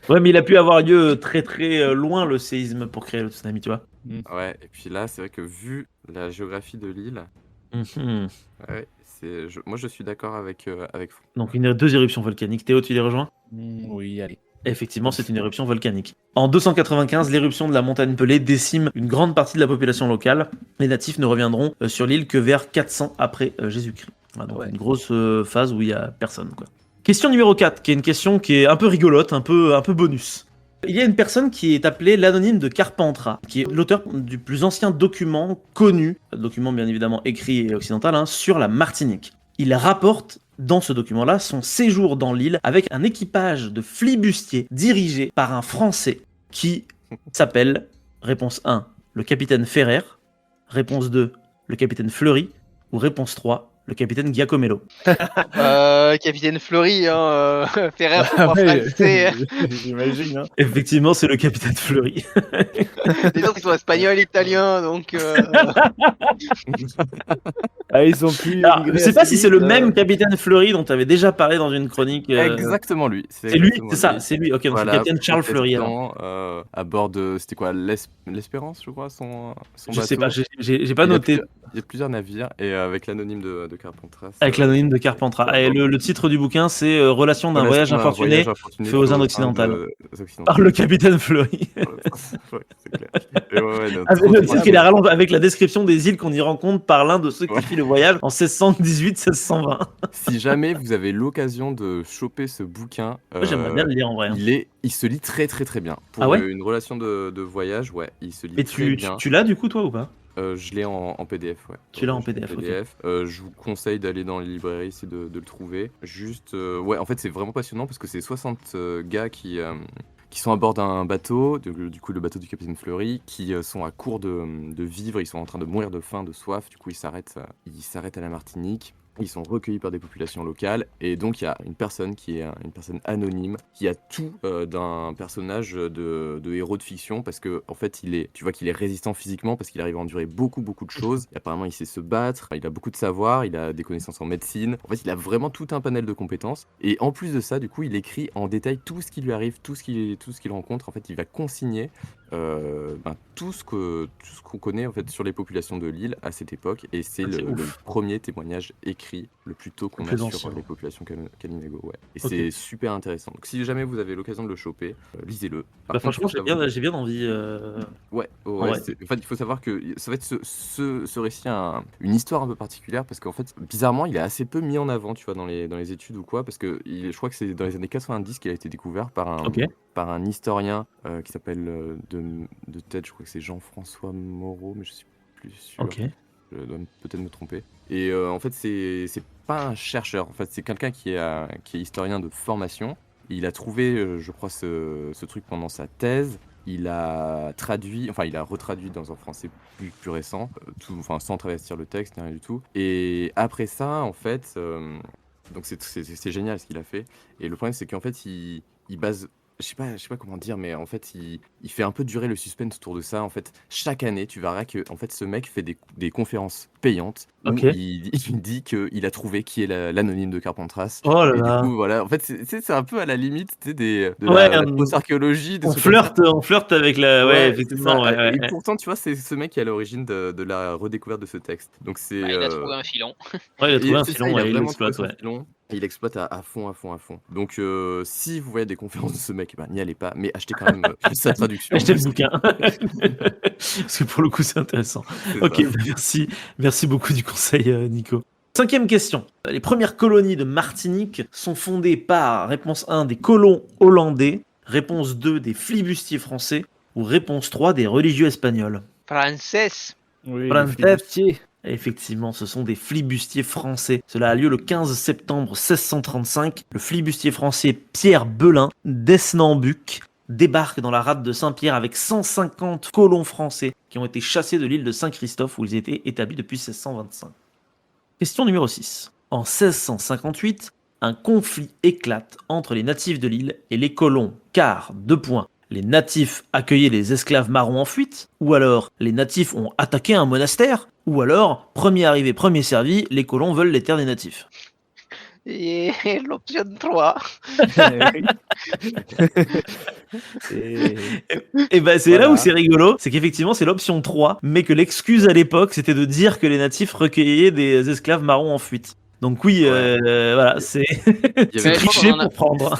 Ouais, mais il a pu avoir lieu très très loin le séisme pour créer le tsunami, tu vois. Ouais, et puis là, c'est vrai que vu la géographie de l'île, Mhm. ouais, moi je suis d'accord avec vous. Donc deux éruptions volcaniques. Théo, tu les rejoins? Oui, allez. Effectivement, c'est une éruption volcanique. En 295, l'éruption de la montagne Pelée décime une grande partie de la population locale. Les natifs ne reviendront sur l'île que vers 400 après Jésus-Christ. Voilà, donc Ouais. une grosse phase où il y a personne, quoi. Question numéro 4, qui est une question qui est un peu rigolote, un peu bonus. Il y a une personne qui est appelée l'anonyme de Carpentras, qui est l'auteur du plus ancien document connu, document bien évidemment écrit et occidental, hein, sur la Martinique. Il rapporte dans ce document-là son séjour dans l'île avec un équipage de flibustiers dirigé par un Français qui s'appelle, réponse 1, le capitaine Ferrer, réponse 2, le capitaine Fleury, ou réponse 3, le capitaine Giacomello. Capitaine Fleury, hein, Ferrer, c'est Ah pas ouais, français. j'imagine. Hein. Effectivement, c'est le capitaine Fleury. Les autres, ils sont espagnols, italiens, donc. Ah, ils ont pu Alors, je migrer sais pas assez si c'est le vite, même capitaine Fleury dont tu avais déjà parlé dans une chronique. Exactement lui. C'est lui, exactement c'est ça, lui. c'est lui. Ok, donc c'est le Voilà, capitaine Charles Fleury alors. protestant, à bord de, c'était quoi, l'Espérance, je crois, son Je sais bateau. pas, j'ai pas Il y a noté. il y a plusieurs navires, et avec l'anonyme de Carpentras. Avec l'anonyme de Carpentras. Et le titre du bouquin, c'est Relation d'un voyage infortuné fait aux Indes occidentales. Par le capitaine Fleury. Ouais, c'est clair. Et ouais, non, Avec trop, le trop titre qu'il a bien. rallongé avec la description des îles qu'on y rencontre par l'un de ceux qui Ouais. fit le voyage en 1618-1620. Si jamais vous avez l'occasion de choper ce bouquin, Moi, j'aimerais bien le lire en vrai. Hein. il se lit très très très bien. Pour Ah ouais une relation de voyage, ouais, il se lit Et très bien. tu l'as du coup, toi, ou pas? Je l'ai en PDF, ouais. Tu l'as en Je l'ai PDF, ok. Je vous conseille d'aller dans les librairies, essayer de le trouver. Juste, ouais, en fait, c'est vraiment passionnant parce que c'est 60 gars qui sont à bord d'un bateau, du coup le bateau du capitaine Fleury, qui sont à court de vivres, ils sont en train de mourir de faim, de soif, du coup ils s'arrêtent à la Martinique. Ils sont recueillis par des populations locales, et donc il y a une personne qui est une personne anonyme, qui a tout d'un personnage de héros de fiction, parce que en fait tu vois qu'il est résistant physiquement, parce qu'il arrive à endurer beaucoup de choses. Et apparemment il sait se battre, il a beaucoup de savoir, il a des connaissances en médecine. En fait il a vraiment tout un panel de compétences. Et en plus de ça, du coup il écrit en détail tout ce qui lui arrive, tout ce qu'il rencontre. En fait il va consigner tout ce qu'on connaît en fait sur les populations de l'île à cette époque, et c'est Ah, c'est le ouf. premier témoignage écrit le plus tôt qu'on Le a plus sur ancien. les populations Kalinago, ouais. Et Ok. c'est super intéressant. Donc si jamais vous avez l'occasion de le choper, lisez-le. Par Bah, contre, franchement, faut savoir- j'ai bien envie. Ouais, En vrai. en fait, il faut savoir que ça va être ce récit a une histoire un peu particulière, parce qu'en fait, bizarrement, il est assez peu mis en avant, tu vois, dans les études ou quoi, parce que je crois que c'est dans les années 90 qu'il a été découvert Ok. par un historien qui s'appelle de tête, je crois que c'est Jean-François Moreau, mais je suis plus sûr. Ok. Je dois peut-être me tromper. Et en fait, c'est pas un chercheur. En fait, c'est quelqu'un qui est historien de formation. Il a trouvé, je crois, ce truc pendant sa thèse. Il a retraduit dans un français plus récent, sans travestir le texte, ni rien du tout. Et après ça, en fait, donc c'est génial ce qu'il a fait. Et le problème, c'est qu'en fait, il base. Je sais pas comment dire, mais en fait, il fait un peu durer le suspense autour de ça. En fait, chaque année, tu verras que en fait, ce mec fait des conférences payantes où Ok. il dit qu'il a trouvé qui est l'anonyme de Carpentras. Oh là Et du là. coup, voilà, en fait, c'est un peu à la limite, tu sais, de Ouais, la fausse archéologie, des on trucs comme ça. flirte avec la. Ouais, Ouais, c'est effectivement. ça. Ouais, ouais, Et ouais. pourtant, tu vois, c'est ce mec qui est à l'origine de la redécouverte de ce texte. Donc c'est Bah, il a trouvé un filon. Ouais, il a trouvé un c'est ça, filon, il a ouais, il vraiment trouvé l'exploite, son ouais. filon. Et il exploite à fond, à fond, à fond. Donc si vous voyez des conférences de ce mec, bah, n'y allez pas, mais achetez quand même sa traduction. Achetez le bouquin. Parce que pour le coup, c'est intéressant. C'est Ok, ça. bah, merci beaucoup du conseil, Nico. Cinquième question. Les premières colonies de Martinique sont fondées par, réponse 1, des colons hollandais, réponse 2, des flibustiers français, ou réponse 3, des religieux espagnols. Frances. Oui, les Frances. flibustiers. Effectivement, ce sont des flibustiers français. Cela a lieu le 15 septembre 1635. Le flibustier français Pierre Belin d'Esnambuc débarque dans la rade de Saint-Pierre avec 150 colons français qui ont été chassés de l'île de Saint-Christophe où ils étaient établis depuis 1625. Question numéro 6. En 1658, un conflit éclate entre les natifs de l'île et les colons, car, les natifs accueillaient les esclaves marrons en fuite, ou alors les natifs ont attaqué un monastère, Ou alors, premier arrivé, premier servi, les colons veulent les terres des natifs. Et l'option 3. Et ben c'est là Voilà. où c'est rigolo, c'est qu'effectivement c'est l'option 3, mais que l'excuse à l'époque c'était de dire que les natifs recueillaient des esclaves marrons en fuite. Donc oui, voilà, c'est y c'est avait- triché Je pense qu'on en pour a- prendre.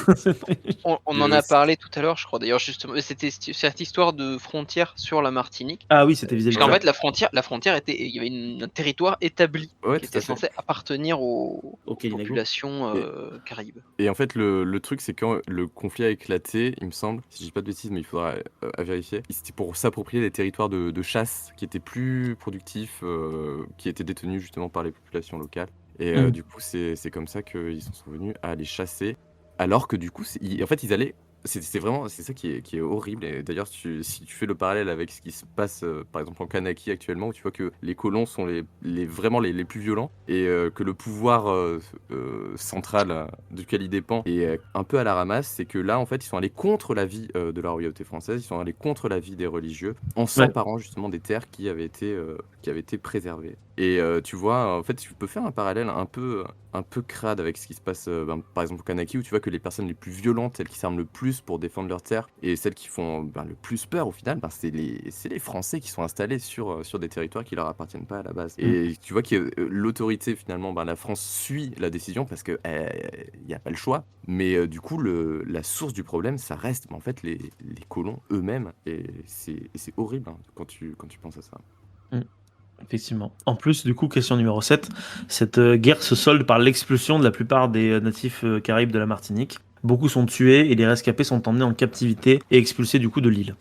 On Il y en avait a aussi- parlé tout à l'heure, je crois. D'ailleurs, justement, c'était cette histoire de frontière sur la Martinique. Ah oui, c'était vis-à-vis Parce de qu'en ça. fait, la frontière était, il y avait un territoire établi Ouais, qui tout à était fait. censé appartenir aux Okinago. populations caraïbes. Et en fait, le truc, c'est quand le conflit a éclaté, il me semble, si je dis pas de bêtises, mais il faudra à vérifier, c'était pour s'approprier des territoires de chasse qui étaient plus productifs, qui étaient détenus justement par les populations locales. Et Mm. du coup, c'est comme ça qu'ils sont venus à les chasser. Alors que du coup, en fait, ils allaient. C'est vraiment, c'est ça qui est horrible. Et d'ailleurs, si tu fais le parallèle avec ce qui se passe, par exemple, en Kanaki actuellement, où tu vois que les colons sont vraiment les plus violents et que le pouvoir central duquel ils dépendent est un peu à la ramasse, c'est que là, en fait, ils sont allés contre la vie de la royauté française, ils sont allés contre la vie des religieux, en s'emparant justement des terres qui avaient été préservées. Et tu vois, en fait, tu peux faire un parallèle un peu crade avec ce qui se passe, par exemple, au Kanaki, où tu vois que les personnes les plus violentes, celles qui s'arment le plus pour défendre leurs terres, et celles qui font le plus peur au final, c'est les Français qui sont installés sur des territoires qui leur appartiennent pas à la base. Et tu vois que l'autorité, finalement, la France suit la décision parce qu'il n'y a pas le choix. Mais du coup, la source du problème, ça reste en fait les colons eux-mêmes. Et c'est horrible quand tu penses à ça. Effectivement. En plus, du coup, question numéro 7, cette guerre se solde par l'expulsion de la plupart des natifs caraïbes de la Martinique. Beaucoup sont tués et les rescapés sont emmenés en captivité et expulsés du coup de l'île,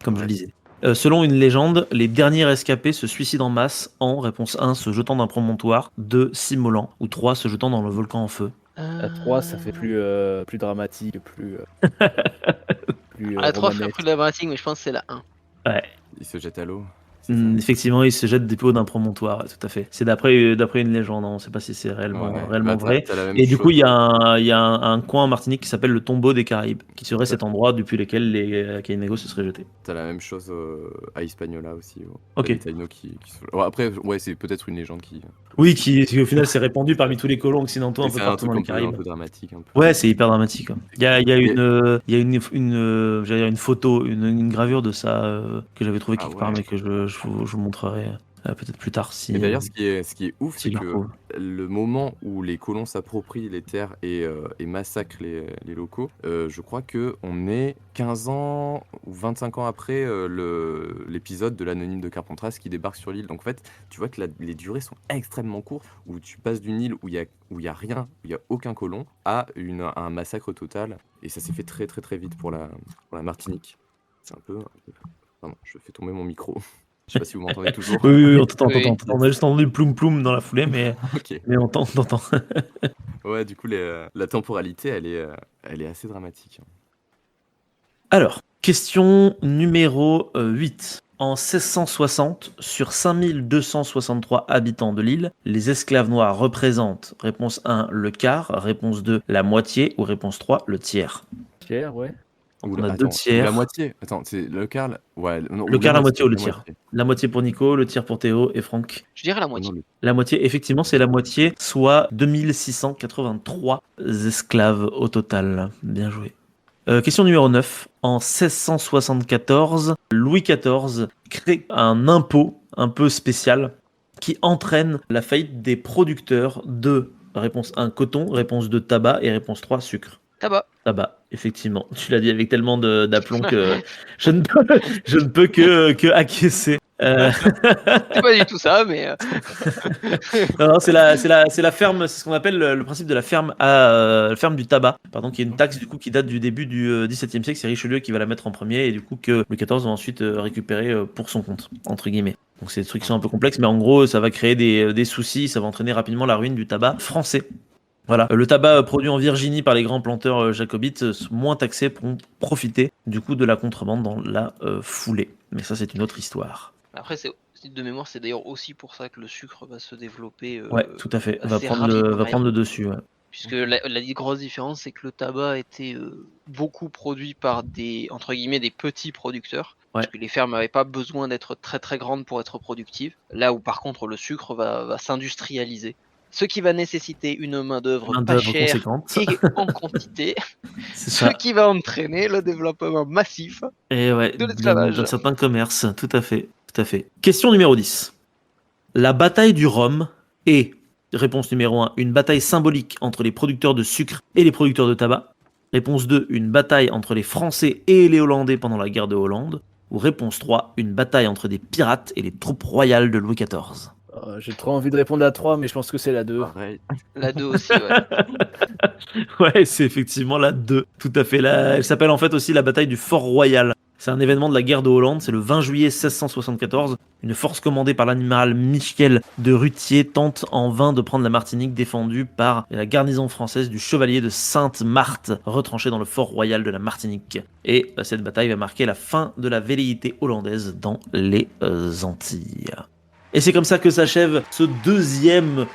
comme je le disais. Selon une légende, les derniers rescapés se suicident en masse en, réponse 1, se jetant d'un promontoire, 2, s'immolant, ou 3, se jetant dans le volcan en feu. À 3, ça fait plus dramatique, plus La 3 ferait romanesque. plus dramatique, mais je pense que c'est la 1. Ouais. Ils se jettent à l'eau. Effectivement, ils se jettent des pots d'un promontoire, ouais, tout à fait. C'est d'après une légende, on ne sait pas si c'est réellement vrai. Et du coup, il y a un coin en Martinique qui s'appelle le tombeau des Caraïbes, qui serait cet endroit depuis lequel les Caïnégos se seraient jetés. T'as la même chose à Hispaniola aussi. Ok. Les Taïnos qui se... Bon, après, ouais, c'est peut-être une légende qui... Oui, qui au final s'est répandu parmi tous les colons occidentaux un peu c'est un partout truc dans les un Caraïbes. peu dramatique. Un peu. Ouais, c'est hyper dramatique. Hein. Il y a une photo, une gravure de ça que j'avais trouvé quelque part, mais que je vous montrerai peut-être plus tard. Si, Et d'ailleurs, ce qui est ouf, si c'est je que le retrouve. le moment où les colons s'approprient les terres et massacrent les locaux, je crois qu'on est 15 ans ou 25 ans après l'épisode de l'anonyme de Carpentras qui débarque sur l'île. Donc en fait, tu vois que les durées sont extrêmement courtes, où tu passes d'une île où il y a rien, où il y a aucun colon, à un massacre total. Et ça s'est fait très très très vite pour la Martinique. C'est un peu... Pardon, je fais tomber mon micro. Je sais pas si vous m'entendez toujours. Oui, on t'entend. Oui. On a juste entendu ploum ploum dans la foulée, mais Ok. on t'entend. Ouais, du coup, la temporalité, elle est assez dramatique. Alors, question numéro 8. En 1660, sur 5263 habitants de l'île, les esclaves noirs représentent, réponse 1, le quart, réponse 2, la moitié, ou réponse 3, le tiers. Tiers, ouais. On a deux tiers. La moitié. Attends, c'est le quart. Ouais, non, Le quart, la moitié ou le la tiers. moitié. La moitié pour Nico, le tiers pour Théo et Franck. Je dirais la Non, moitié. La moitié, effectivement, c'est la moitié, soit 2683 esclaves au total. Bien joué. Question numéro 9. En 1674, Louis XIV crée un impôt un peu spécial qui entraîne la faillite des producteurs de, réponse 1, coton, réponse 2, tabac et réponse 3, sucre. Tabac, effectivement. Tu l'as dit avec tellement d'aplomb que je ne peux que acquiescer. C'est pas du tout ça, mais Non, c'est la ferme, c'est ce qu'on appelle le principe de la ferme ferme du tabac, pardon, qui est une taxe du coup qui date du début du XVIIe siècle. C'est Richelieu qui va la mettre en premier et du coup que Louis XIV va ensuite récupérer pour son compte, entre guillemets. Donc c'est des trucs qui sont un peu complexes, mais en gros ça va créer des soucis, ça va entraîner rapidement la ruine du tabac français. Voilà, le tabac produit en Virginie par les grands planteurs jacobites, moins taxés, pourront profiter du coup de la contrebande dans la foulée. Mais ça c'est une autre histoire. après, de mémoire, c'est d'ailleurs aussi pour ça que le sucre va se développer. Ouais, tout à fait. Va assez prendre rapidement. le dessus. Ouais. Puisque la grosse différence, c'est que le tabac était beaucoup produit par des, entre guillemets, des petits producteurs. Parce que les fermes n'avaient pas besoin d'être très très grandes pour être productives. Là où par contre le sucre va s'industrialiser. Ce qui va nécessiter une main-d'œuvre pas Main-d'œuvre chère conséquente. et en quantité. C'est Ce ça. qui va entraîner le développement massif. Et ouais, De l'esclavage. dans certains commerces, tout à fait, tout à fait. Question numéro 10. La bataille du Rhum est, réponse numéro 1, une bataille symbolique entre les producteurs de sucre et les producteurs de tabac. Réponse 2, une bataille entre les Français et les Hollandais pendant la guerre de Hollande. Ou réponse 3, une bataille entre des pirates et les troupes royales de Louis XIV. J'ai trop envie de répondre à 3, mais je pense que c'est la 2. Pareil. La 2 aussi, ouais. Ouais, c'est effectivement la 2, tout à fait. Elle s'appelle en fait aussi la bataille du Fort Royal. C'est un événement de la guerre de Hollande, c'est le 20 juillet 1674. Une force commandée par l'amiral Michel de Rutier tente en vain de prendre la Martinique, défendue par la garnison française du chevalier de Sainte-Marthe, retranché dans le Fort Royal de la Martinique. Et cette bataille va marquer la fin de la velléité hollandaise dans les Antilles. Et c'est comme ça que s'achève ce deuxième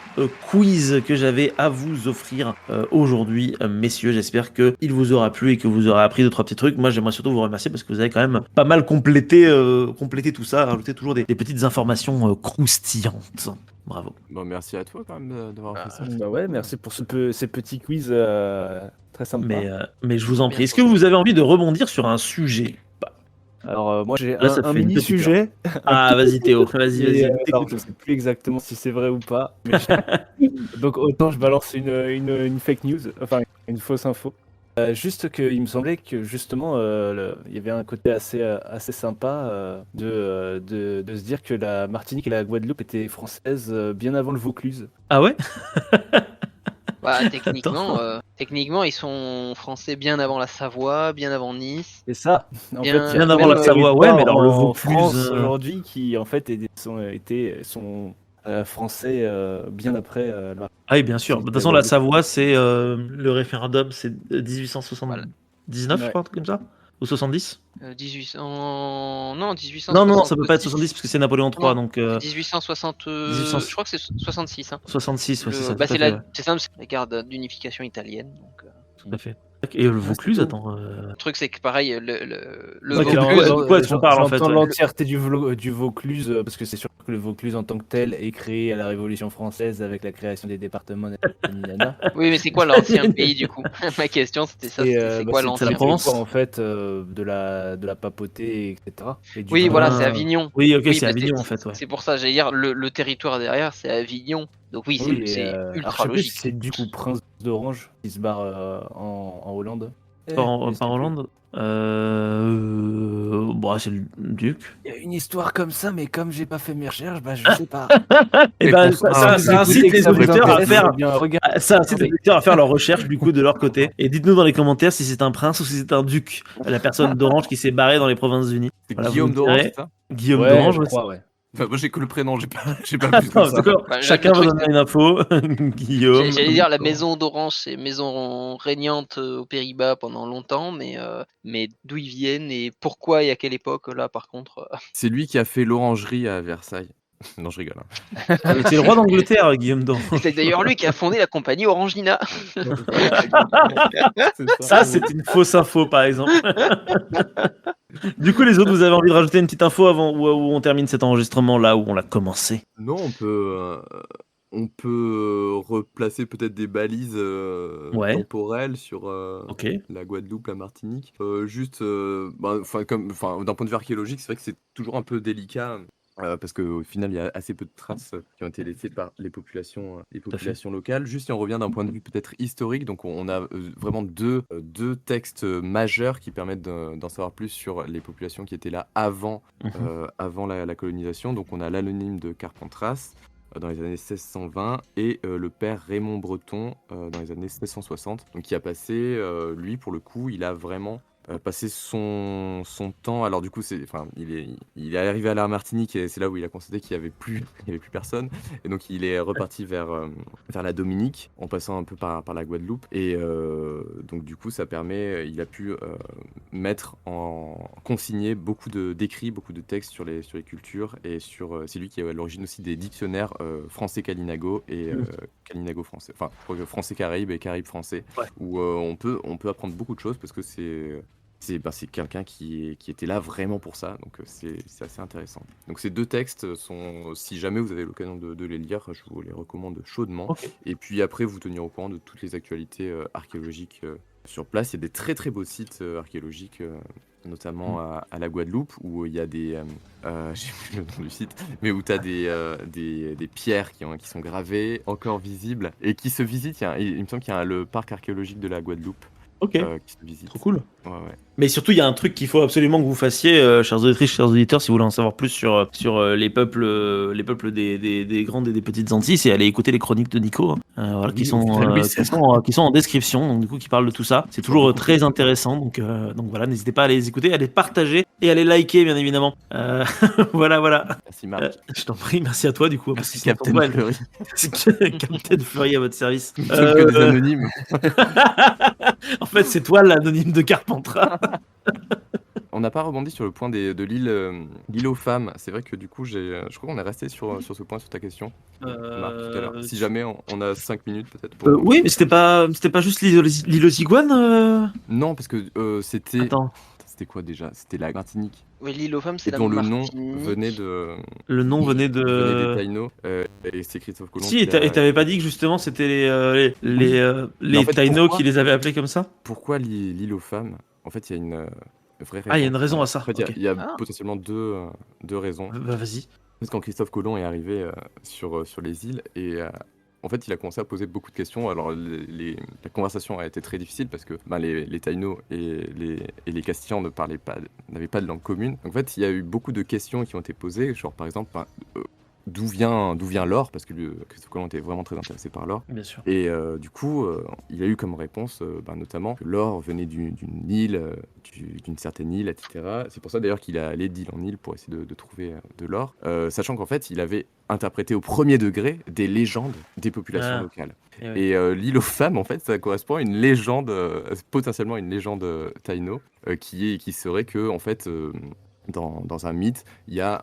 quiz que j'avais à vous offrir aujourd'hui, messieurs. J'espère qu'il vous aura plu et que vous aurez appris 2-3 petits trucs. Moi, j'aimerais surtout vous remercier parce que vous avez quand même pas mal complété tout ça, rajouté toujours des petites informations croustillantes. Bravo. Bon, merci à toi quand même d'avoir fait ça. Bah ouais, merci pour ces petits quiz très sympas. Mais je vous en prie. Est-ce que vous avez envie de rebondir sur un sujet ? Alors moi j'ai Là, ça un fait une mini petite sujet. Ah, vas-y Théo, vas-y. Alors, je sais plus exactement si c'est vrai ou pas. Mais donc autant je balance une fake news, enfin une fausse info. Juste qu'il me semblait que justement il y avait un côté assez sympa de se dire que la Martinique et la Guadeloupe étaient françaises bien avant le Vaucluse. Ah ouais ? Bah, techniquement, ils sont français bien avant la Savoie, bien avant Nice. C'est ça. En Bien- fait, il y a bien avant plein la de Savoie, ouais, mais alors le territoires en Vaucluse, France aujourd'hui qui en fait sont français bien après la Ah oui, bien sûr. De toute façon, la Savoie, c'est le référendum, c'est 1879, je Ouais. crois, un truc comme ça ? Ou 70 ? 1800... Non, 1800. Non, ça peut pas être 70 parce que c'est Napoléon III, Non. donc 1860... 1800. Je crois que c'est 66. Hein. 66, ouais, c'est ça. Bah, tout à c'est fait, ouais, c'est simple, c'est la guerre d'unification italienne. Donc, tout à fait. Et le Vaucluse, tout. attends. le truc, c'est que pareil, le Ok, Vaucluse... de quoi est-ce qu'on parle, en fait, J'entends ouais. l'entièreté du Vaucluse parce que c'est sûr que le Vaucluse en tant que tel est créé à la Révolution française avec la création des départements. Oui, mais c'est quoi l'ancien pays du coup? Ma question c'était ça, Et, c'est quoi c'est l'ancien la pays? Provence en fait de la papauté, etc. Et du Oui, vin. voilà, c'est Avignon. Oui, ok, Oui, c'est bah, Avignon, en fait, ouais. C'est pour ça, j'allais dire, le territoire derrière, c'est Avignon. Donc oui, Oui, c'est alors, ultra je sais plus logique. si c'est du coup Prince d'Orange qui se barre en Hollande. Par Hollande bon, c'est le duc. Il y a une histoire comme ça, mais comme j'ai pas fait mes recherches, bah je sais pas. Et ben, ça incite les auditeurs à faire. Ça incite les auditeurs à faire leurs recherches du coup de leur côté. Et dites-nous dans les commentaires si c'est un prince ou si c'est un duc, la personne d'Orange qui s'est barrée dans les Provinces-Unies. C'est Voilà, Guillaume vous me d'Orange, direz. c'est ça? Guillaume Ouais, d'Orange, je ouais. crois, ouais. Enfin, moi j'ai que le prénom, j'ai pas plus Ah, que ça. d'accord. Bah, Chacun le va truc, donner une info. Guillaume. J'allais dire la maison d'Orange, c'est maison régnante aux Pays-Bas pendant longtemps, mais d'où ils viennent et pourquoi et à quelle époque, là par contre. C'est lui qui a fait l'orangerie à Versailles. Non, je rigole. Hein. C'est le roi d'Angleterre, Guillaume d'Orange. C'est d'ailleurs lui qui a fondé la compagnie Orangina. Ça, c'est une fausse info, par exemple. Du coup, les autres, vous avez envie de rajouter une petite info avant où on termine cet enregistrement là où on l'a commencé? Non, on peut replacer peut-être des balises Ouais. temporelles sur Ok. la Guadeloupe, la Martinique. Juste, d'un point de vue archéologique, c'est vrai que c'est toujours un peu délicat. Parce qu'au final, il y a assez peu de traces qui ont été laissées par les populations locales. Juste si on revient d'un point de vue peut-être historique, donc on a vraiment deux textes majeurs qui permettent d'en savoir plus sur les populations qui étaient là avant la colonisation. Donc on a l'anonyme de Carpentras dans les années 1620 et le père Raymond Breton dans les années 1660. Donc qui a passé, lui pour le coup, il a vraiment passé son temps. Alors du coup, il est arrivé à la Martinique et c'est là où il a constaté qu'il n'y avait plus personne. Et donc il est reparti vers la Dominique en passant un peu par la Guadeloupe. Et donc du coup, ça permet, il a pu consigner beaucoup d'écrits, beaucoup de textes sur les cultures et c'est lui qui est à l'origine aussi des dictionnaires français Kalinago et Kalinago français, enfin français Caraïbes et Caraïbes français, Ouais. où on peut apprendre beaucoup de choses parce que c'est quelqu'un qui était là vraiment pour ça, donc c'est assez intéressant. Donc ces 2 textes sont, si jamais vous avez l'occasion de les lire, je vous les recommande chaudement. Ok. Et puis après, vous tenir au courant de toutes les actualités archéologiques sur place. Il y a des très très beaux sites archéologiques, notamment à la Guadeloupe, où il y a des, j'ai plus le nom du site, mais où tu as des pierres qui sont gravées, encore visibles, et qui se visitent. Il me semble qu'il y a le parc archéologique de la Guadeloupe Ok, qui se visite. trop cool. Ouais, ouais. Mais surtout, il y a un truc qu'il faut absolument que vous fassiez, chers auditrices, chers auditeurs, si vous voulez en savoir plus sur les peuples des grandes et des petites Antilles, c'est aller écouter les chroniques de Nico, hein, voilà, qui Oui, sont, oui, qui c'est sont, qui sont en description, donc du coup, qui parlent de tout ça. C'est toujours très intéressant, donc voilà, n'hésitez pas à les écouter, à les partager et à les liker, bien évidemment. Voilà. Merci Marc. Je t'en prie, merci à toi, du coup. Merci parce que sans Captain toi, Fleury. Captain Fleury à votre service. Nous sommes que des anonymes. En fait, c'est toi l'anonyme de Carpentras. On n'a pas rebondi sur le point de l'île aux femmes. C'est vrai que du coup, je crois qu'on est resté sur ce point, sur ta question, Marc, tout à l'heure. Si jamais on a 5 minutes peut-être pour... Oui, mais c'était pas juste l'île aux iguanes Non, parce que c'était... Attends, C'était quoi déjà? C'était la Martinique. Oui, l'île aux femmes, c'est Et la dont le nom Martinique. venait de... le nom venait venait des de... Taïnos. Et c'est Christophe Colomb Si, qui et t'avais pas dit que justement c'était les en fait, Taïnos pourquoi qui les avaient appelés comme ça? Pourquoi l'île aux femmes? En fait, il y a une vraie raison. Ah, il y a une raison à ça. En fait, Ok. il y a Ah. potentiellement deux raisons. Bah vas-y. Parce que quand Christophe Colomb est arrivé sur les îles, et en fait, il a commencé à poser beaucoup de questions. Alors, la conversation a été très difficile parce que les Taïnos et les Castillans n'avaient pas de langue commune. Donc, en fait, il y a eu beaucoup de questions qui ont été posées, genre par exemple, d'où vient l'or, parce que Christophe Colomb était vraiment très intéressé par l'or. Bien sûr. Et du coup, il a eu comme réponse notamment que l'or venait d'une île, d'une certaine île, etc. C'est pour ça d'ailleurs qu'il est allé d'île en île pour essayer de trouver de l'or, sachant qu'en fait, il avait interprété au premier degré des légendes des populations Ah. locales. Eh oui. Et l'île aux femmes, en fait, ça correspond à une légende, potentiellement une légende taïno, qui serait que, en fait, dans un mythe, il y a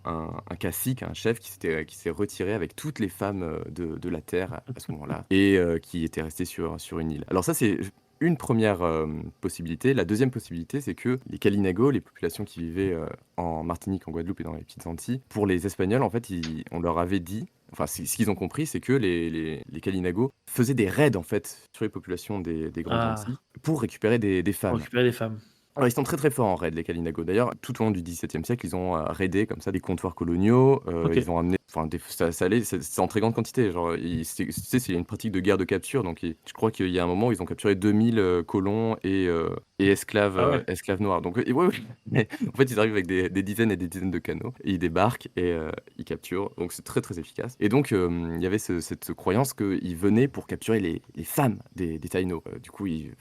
un cacique, un chef qui s'est retiré avec toutes les femmes de la terre à ce moment-là, et qui était resté sur une île. Alors ça, c'est une première possibilité. La deuxième possibilité, c'est que les Kalinago, les populations qui vivaient en Martinique, en Guadeloupe et dans les petites Antilles, pour les Espagnols, en fait, on leur avait dit, enfin, ce qu'ils ont compris, c'est que les Kalinago faisaient des raids, en fait, sur les populations des grandes Ah. Antilles pour récupérer des Pour femmes. récupérer les femmes. Alors, ils sont très très forts en raid, les Kalinago. D'ailleurs, tout au long du XVIIe siècle, ils ont raidé comme ça des comptoirs coloniaux. Ok. Ils ont amené, enfin, c'est en très grande quantité. Genre, c'est une pratique de guerre de capture. Donc, je crois qu'il y a un moment où ils ont capturé 2000 colons et esclaves, Ah ouais. esclaves noirs. Donc, ouais. Mais en fait, ils arrivent avec des dizaines et des dizaines de canaux et ils débarquent et ils capturent. Donc, c'est très très efficace. Et donc, il y avait cette croyance qu'ils venaient pour capturer les femmes des Taïnos. Du coup, ils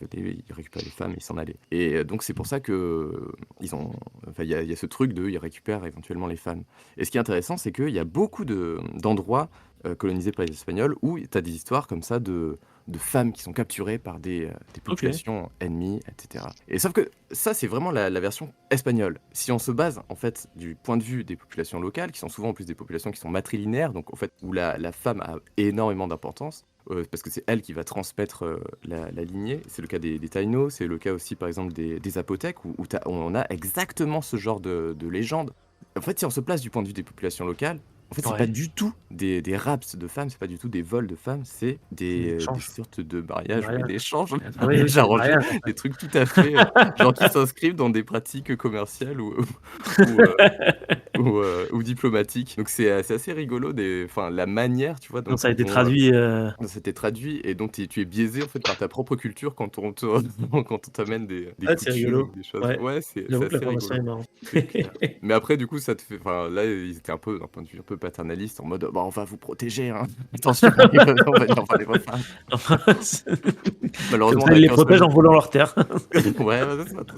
récupéraient les femmes et ils s'en allaient. Et donc, c'est pour ça que il y a ce truc ils récupèrent éventuellement les femmes. Et ce qui est intéressant, c'est qu'il y a beaucoup d'endroits colonisés par les Espagnols où tu as des histoires comme ça de femmes qui sont capturées par des populations ennemies, etc. Et sauf que ça, c'est vraiment la version espagnole. Si on se base, en fait, du point de vue des populations locales, qui sont souvent en plus des populations qui sont matrilinéaires, donc en fait, où la femme a énormément d'importance, parce que c'est elle qui va transmettre la lignée. C'est le cas des Taïnos, c'est le cas aussi, par exemple, des Zapotèques, où on a exactement ce genre de légende. En fait, si on se place du point de vue des populations locales, en fait, c'est Ouais. pas du tout des raps de femmes, c'est pas du tout des vols de femmes, c'est des échanges. sortes de mariages, Mariages. d'échanges. Ah oui, J'ai arrangé mariage. des trucs tout à fait, genre qui s'inscrivent dans des pratiques commerciales ou diplomatiques. Donc c'est assez rigolo, la manière, tu vois, Non, ça a été traduit. c'était traduit et donc tu es biaisé en fait par ta propre culture quand on t'amène des Ah, c'est coutumes rigolo. ou des choses. Ouais. Ouais, c'est J'avoue que assez l'information rigolo. est marrante. C'est clair. Mais après, du coup, ça te fait. Enfin, là, ils étaient un peu, d'un point de vue un peu paternaliste, en mode, bah, on va vous protéger, hein. Attention, on va dire parler vos femmes. Comme Malheureusement, ça, on a ils les qu'un seul- protègent en volant leur terre. Ouais,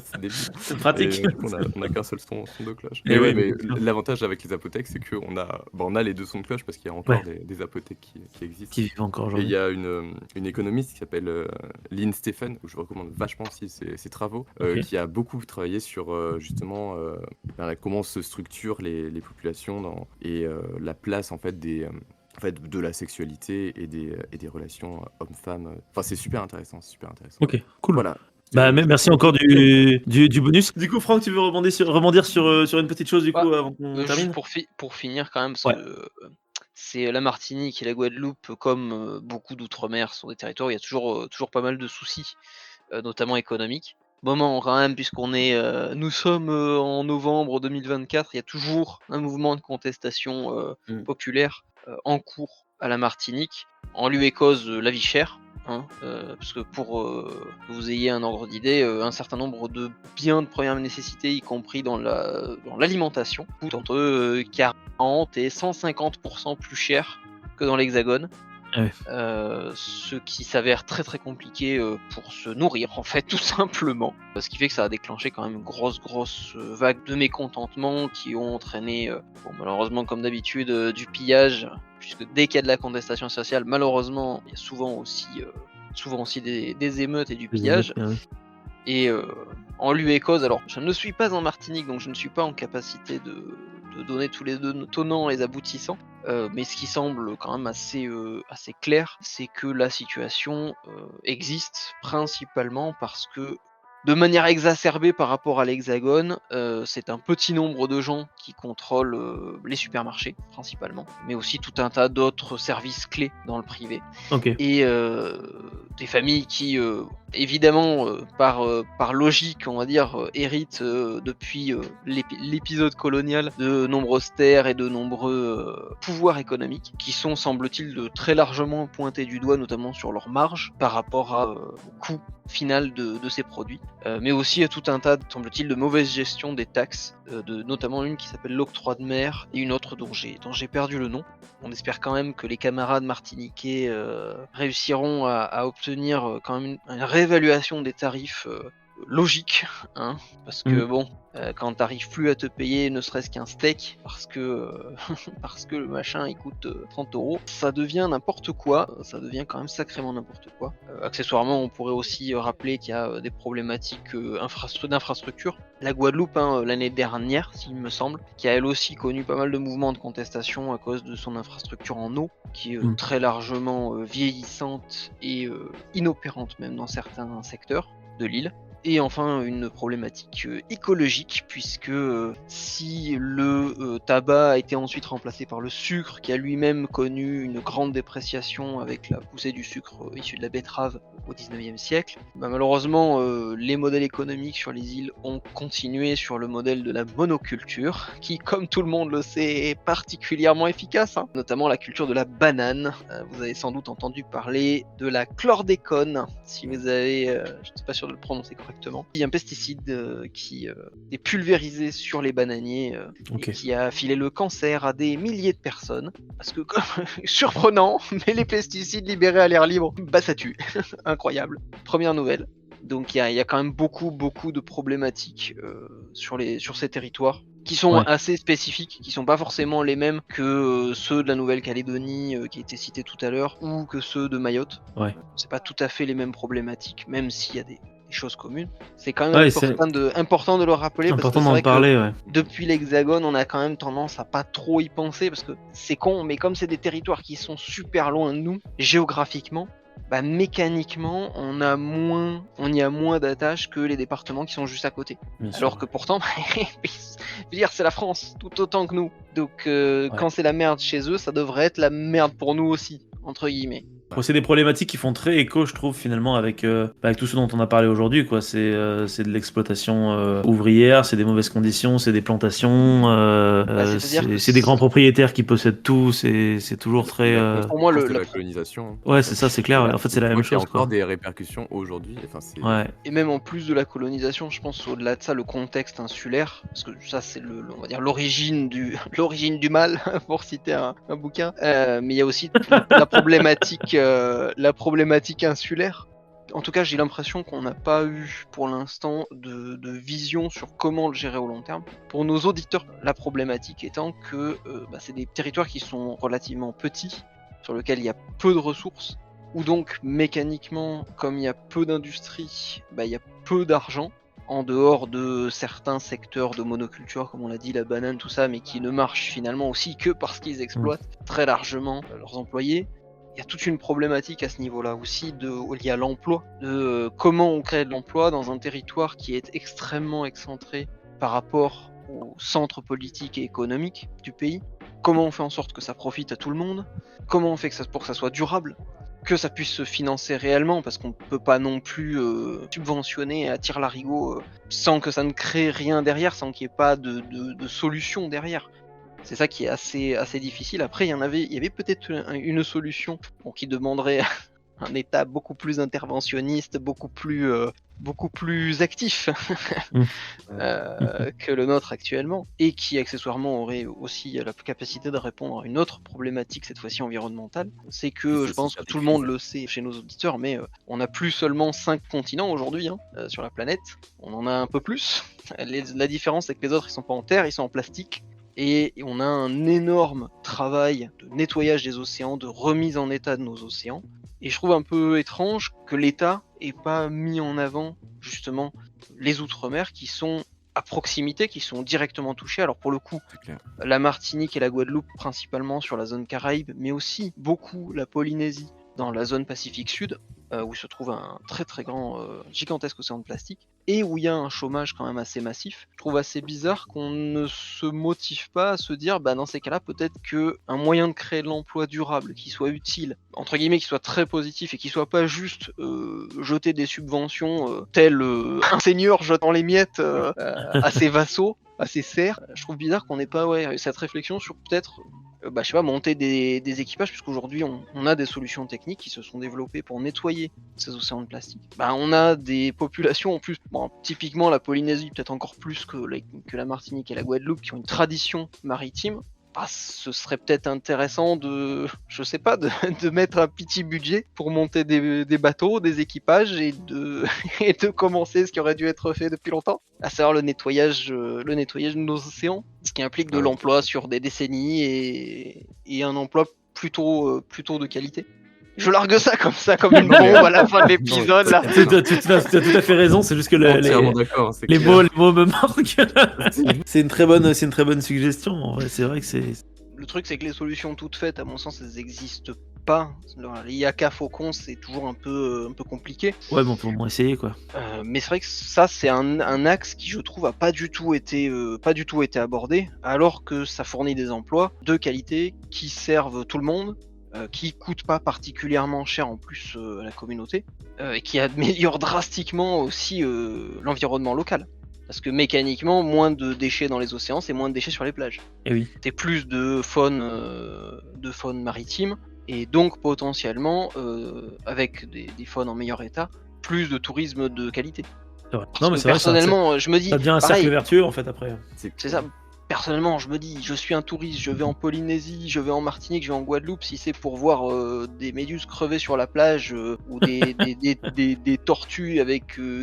c'est débile. C'est pratique. Et du coup, on a qu'un seul son de cloche. Et Mais ouais, oui, mais bien sûr. l'avantage avec les apothèques, c'est qu'on a les deux sons de cloche parce qu'il y a encore Ouais. des apothèques qui existent. Qui vivent encore Et il aujourd'hui. y a une économiste qui s'appelle Lynn Stephen, où je recommande vachement aussi ses travaux, Ok. qui a beaucoup travaillé sur justement comment se structurent les populations et la place en fait de la sexualité et des relations hommes-femmes. Enfin, c'est super intéressant, Ok, cool. Voilà. Merci encore du bonus. Du coup, Franck, tu veux rebondir sur une petite chose du coup avant qu'on termine? Juste pour finir quand même, parce Ouais. que c'est la Martinique et la Guadeloupe, comme beaucoup d'outre-mer, sont des territoires où il y a toujours pas mal de soucis, notamment économiques. Moment quand même, puisqu'on est, nous sommes en novembre 2024, il y a toujours un mouvement de contestation populaire en cours à la Martinique, en lieu et cause de la vie chère. Parce que pour que vous ayez un ordre d'idée, un certain nombre de biens de première nécessité, y compris dans l'alimentation, coûtent entre 40 et 150% plus cher que dans l'Hexagone. Ah ouais. Ce qui s'avère très très compliqué pour se nourrir en fait, tout simplement. Ce qui fait que ça a déclenché quand même une grosse vague de mécontentement qui ont entraîné, malheureusement comme d'habitude, du pillage, puisque dès qu'il y a de la contestation sociale, malheureusement il y a souvent aussi des émeutes et du pillage. Et en lieu et cause, alors je ne suis pas en Martinique, donc je ne suis pas en capacité de donner tous les tenants et les aboutissants, mais ce qui semble quand même assez clair, c'est que la situation existe principalement parce que, de manière exacerbée par rapport à l'Hexagone, c'est un petit nombre de gens qui contrôlent les supermarchés principalement, mais aussi tout un tas d'autres services clés dans le privé. Ok. Et des familles qui, évidemment, par logique, on va dire, héritent depuis l'épisode colonial de nombreuses terres et de nombreux pouvoirs économiques, qui sont, semble-t-il, très largement pointés du doigt, notamment sur leurs marges, par rapport au coût final de ces produits, mais aussi à tout un tas, semble-t-il, de mauvaise gestion des taxes, notamment une qui s'appelle l'octroi de mer et une autre dont j'ai perdu le nom. On espère quand même que les camarades martiniquais réussiront à obtenir quand même une réévaluation des tarifs logique, parce que quand t'arrives plus à te payer ne serait-ce qu'un steak parce que le machin il coûte 30 €, ça devient n'importe quoi, ça devient quand même sacrément n'importe quoi. Accessoirement, on pourrait aussi rappeler qu'il y a des problématiques d'infrastructure. La Guadeloupe, l'année dernière, s'il me semble, qui a elle aussi connu pas mal de mouvements de contestation à cause de son infrastructure en eau, qui est très largement vieillissante et inopérante même dans certains secteurs de l'île. Et enfin, une problématique écologique, puisque si le tabac a été ensuite remplacé par le sucre, qui a lui-même connu une grande dépréciation avec la poussée du sucre issu de la betterave au 19e siècle, malheureusement, les modèles économiques sur les îles ont continué sur le modèle de la monoculture, qui, comme tout le monde le sait, est particulièrement efficace, notamment la culture de la banane. Vous avez sans doute entendu parler de la chlordécone, si vous avez, je ne suis pas sûr de le prononcer correctement. Il y a un pesticide qui est pulvérisé sur les bananiers et qui a filé le cancer à des milliers de personnes. Parce que, surprenant, mais les pesticides libérés à l'air libre, ça tue. Incroyable. Première nouvelle. Donc il y a quand même beaucoup de problématiques sur ces territoires, qui sont assez spécifiques, qui sont pas forcément les mêmes que ceux de la Nouvelle-Calédonie qui a été cité tout à l'heure, ou que ceux de Mayotte. C'est pas tout à fait les mêmes problématiques, même s'il y a des choses communes. C'est quand même important de le rappeler, parce que c'est vrai que depuis l'Hexagone, on a quand même tendance à pas trop y penser, parce que c'est con, mais comme c'est des territoires qui sont super loin de nous, géographiquement, mécaniquement, on y a moins d'attaches que les départements qui sont juste à côté. Alors que pourtant, je veux dire, c'est la France, tout autant que nous. Donc, quand c'est la merde chez eux, ça devrait être la merde pour nous aussi, entre guillemets. C'est des problématiques qui font très écho, je trouve, finalement, avec tout ce dont on a parlé aujourd'hui, quoi. C'est de l'exploitation ouvrière, c'est des mauvaises conditions, c'est des plantations, c'est des grands propriétaires qui possèdent tout, c'est toujours très... Pour moi, la colonisation. Ouais, c'est ça, c'est clair. En fait, c'est la même chose. Il y a encore des répercussions aujourd'hui. Et même en plus de la colonisation, je pense au-delà de ça, le contexte insulaire, parce que ça, c'est on va dire l'origine du mal, pour citer un bouquin. Mais il y a aussi la problématique insulaire. En tout cas, j'ai l'impression qu'on n'a pas eu pour l'instant de vision sur comment le gérer au long terme. Pour nos auditeurs, la problématique étant que c'est des territoires qui sont relativement petits, sur lesquels il y a peu de ressources, ou donc mécaniquement, comme il y a peu d'industrie, il y a peu d'argent, en dehors de certains secteurs de monoculture, comme on l'a dit, la banane, tout ça, mais qui ne marchent finalement aussi que parce qu'ils exploitent très largement leurs employés. il y a toute une problématique à ce niveau-là aussi liée à l'emploi, de comment on crée de l'emploi dans un territoire qui est extrêmement excentré par rapport au centre politique et économique du pays. Comment on fait en sorte que ça profite à tout le monde? Comment on fait pour que ça soit durable? Que ça puisse se financer réellement, parce qu'on peut pas non plus subventionner à tire-larigot sans que ça ne crée rien derrière, sans qu'il n'y ait pas de solution derrière. C'est ça qui est assez difficile. Après, il y avait peut-être une solution qui demanderait un État beaucoup plus interventionniste, beaucoup plus actif que le nôtre actuellement, et qui accessoirement aurait aussi la capacité de répondre à une autre problématique, cette fois-ci environnementale. C'est que je pense que tout le monde le sait chez nos auditeurs, mais on n'a plus seulement 5 continents aujourd'hui sur la planète, on en a un peu plus. La différence, c'est que les autres, ils sont pas en terre, ils sont en plastique. Et on a un énorme travail de nettoyage des océans, de remise en état de nos océans. Et je trouve un peu étrange que l'État ait pas mis en avant justement les Outre-mer qui sont à proximité, qui sont directement touchés. Alors pour le coup, la Martinique et la Guadeloupe principalement sur la zone Caraïbe, mais aussi beaucoup la Polynésie dans la zone Pacifique Sud, où se trouve un très très grand, gigantesque océan de plastique, et où il y a un chômage quand même assez massif. Je trouve assez bizarre qu'on ne se motive pas à se dire, dans ces cas-là, peut-être qu'un moyen de créer de l'emploi durable, qui soit utile, entre guillemets, qui soit très positif, et qui soit pas juste jeter des subventions tel un seigneur jetant les miettes à ses vassaux, à ses serfs. Je trouve bizarre qu'on n'ait pas cette réflexion sur peut-être monter des équipages, puisqu'aujourd'hui on a des solutions techniques qui se sont développées pour nettoyer ces océans de plastique. On a des populations en plus, typiquement la Polynésie peut-être encore plus que la Martinique et la Guadeloupe, qui ont une tradition maritime. Ce serait peut-être intéressant de mettre un petit budget pour monter des bateaux, des équipages et de commencer ce qui aurait dû être fait depuis longtemps, à savoir le nettoyage de nos océans, ce qui implique de l'emploi sur des décennies et un emploi plutôt de qualité. Je largue ça comme une bombe à la fin de l'épisode. Là. Tu as tout à fait raison, c'est juste que les mots me manquent. C'est une très bonne suggestion. En vrai, c'est vrai que c'est... Le truc, c'est que les solutions toutes faites, à mon sens, elles n'existent pas. L'IACA Faucon, c'est toujours un peu compliqué. Ouais, bon, on peut au moins essayer, quoi. Mais c'est vrai que ça, c'est un axe qui, je trouve, a pas du tout été abordé, alors que ça fournit des emplois de qualité qui servent tout le monde. Qui coûte pas particulièrement cher en plus à la communauté, et qui améliore drastiquement aussi l'environnement local. Parce que mécaniquement, moins de déchets dans les océans, c'est moins de déchets sur les plages. Et oui. C'est plus de faune maritime, et donc potentiellement, avec des faunes en meilleur état, plus de tourisme de qualité. C'est vrai. Non, mais c'est personnellement, je me dis... Ça devient un cercle vertueux, en fait, après. C'est ça. Personnellement, je me dis, je suis un touriste, je vais en Polynésie, je vais en Martinique, je vais en Guadeloupe, si c'est pour voir des méduses crever sur la plage ou des tortues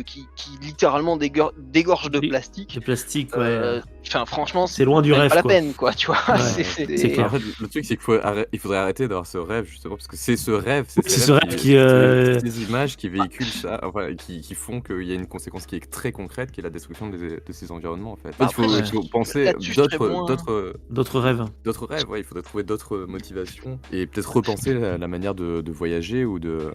qui littéralement dégorgent de plastique. De plastique, ouais. Franchement, c'est loin du rêve. Pas la peine, quoi, tu vois. Ouais. C'est clair. En fait, le truc, c'est qu'il faudrait arrêter d'avoir ce rêve, justement, parce que c'est ce rêve, qui ces images qui véhiculent ça, qui font qu'il y a une conséquence qui est très concrète, qui est la destruction de ces environnements, en fait. Il faut penser d'autres rêves. D'autres rêves, ouais, il faudrait trouver d'autres motivations et peut-être repenser la manière de voyager ou de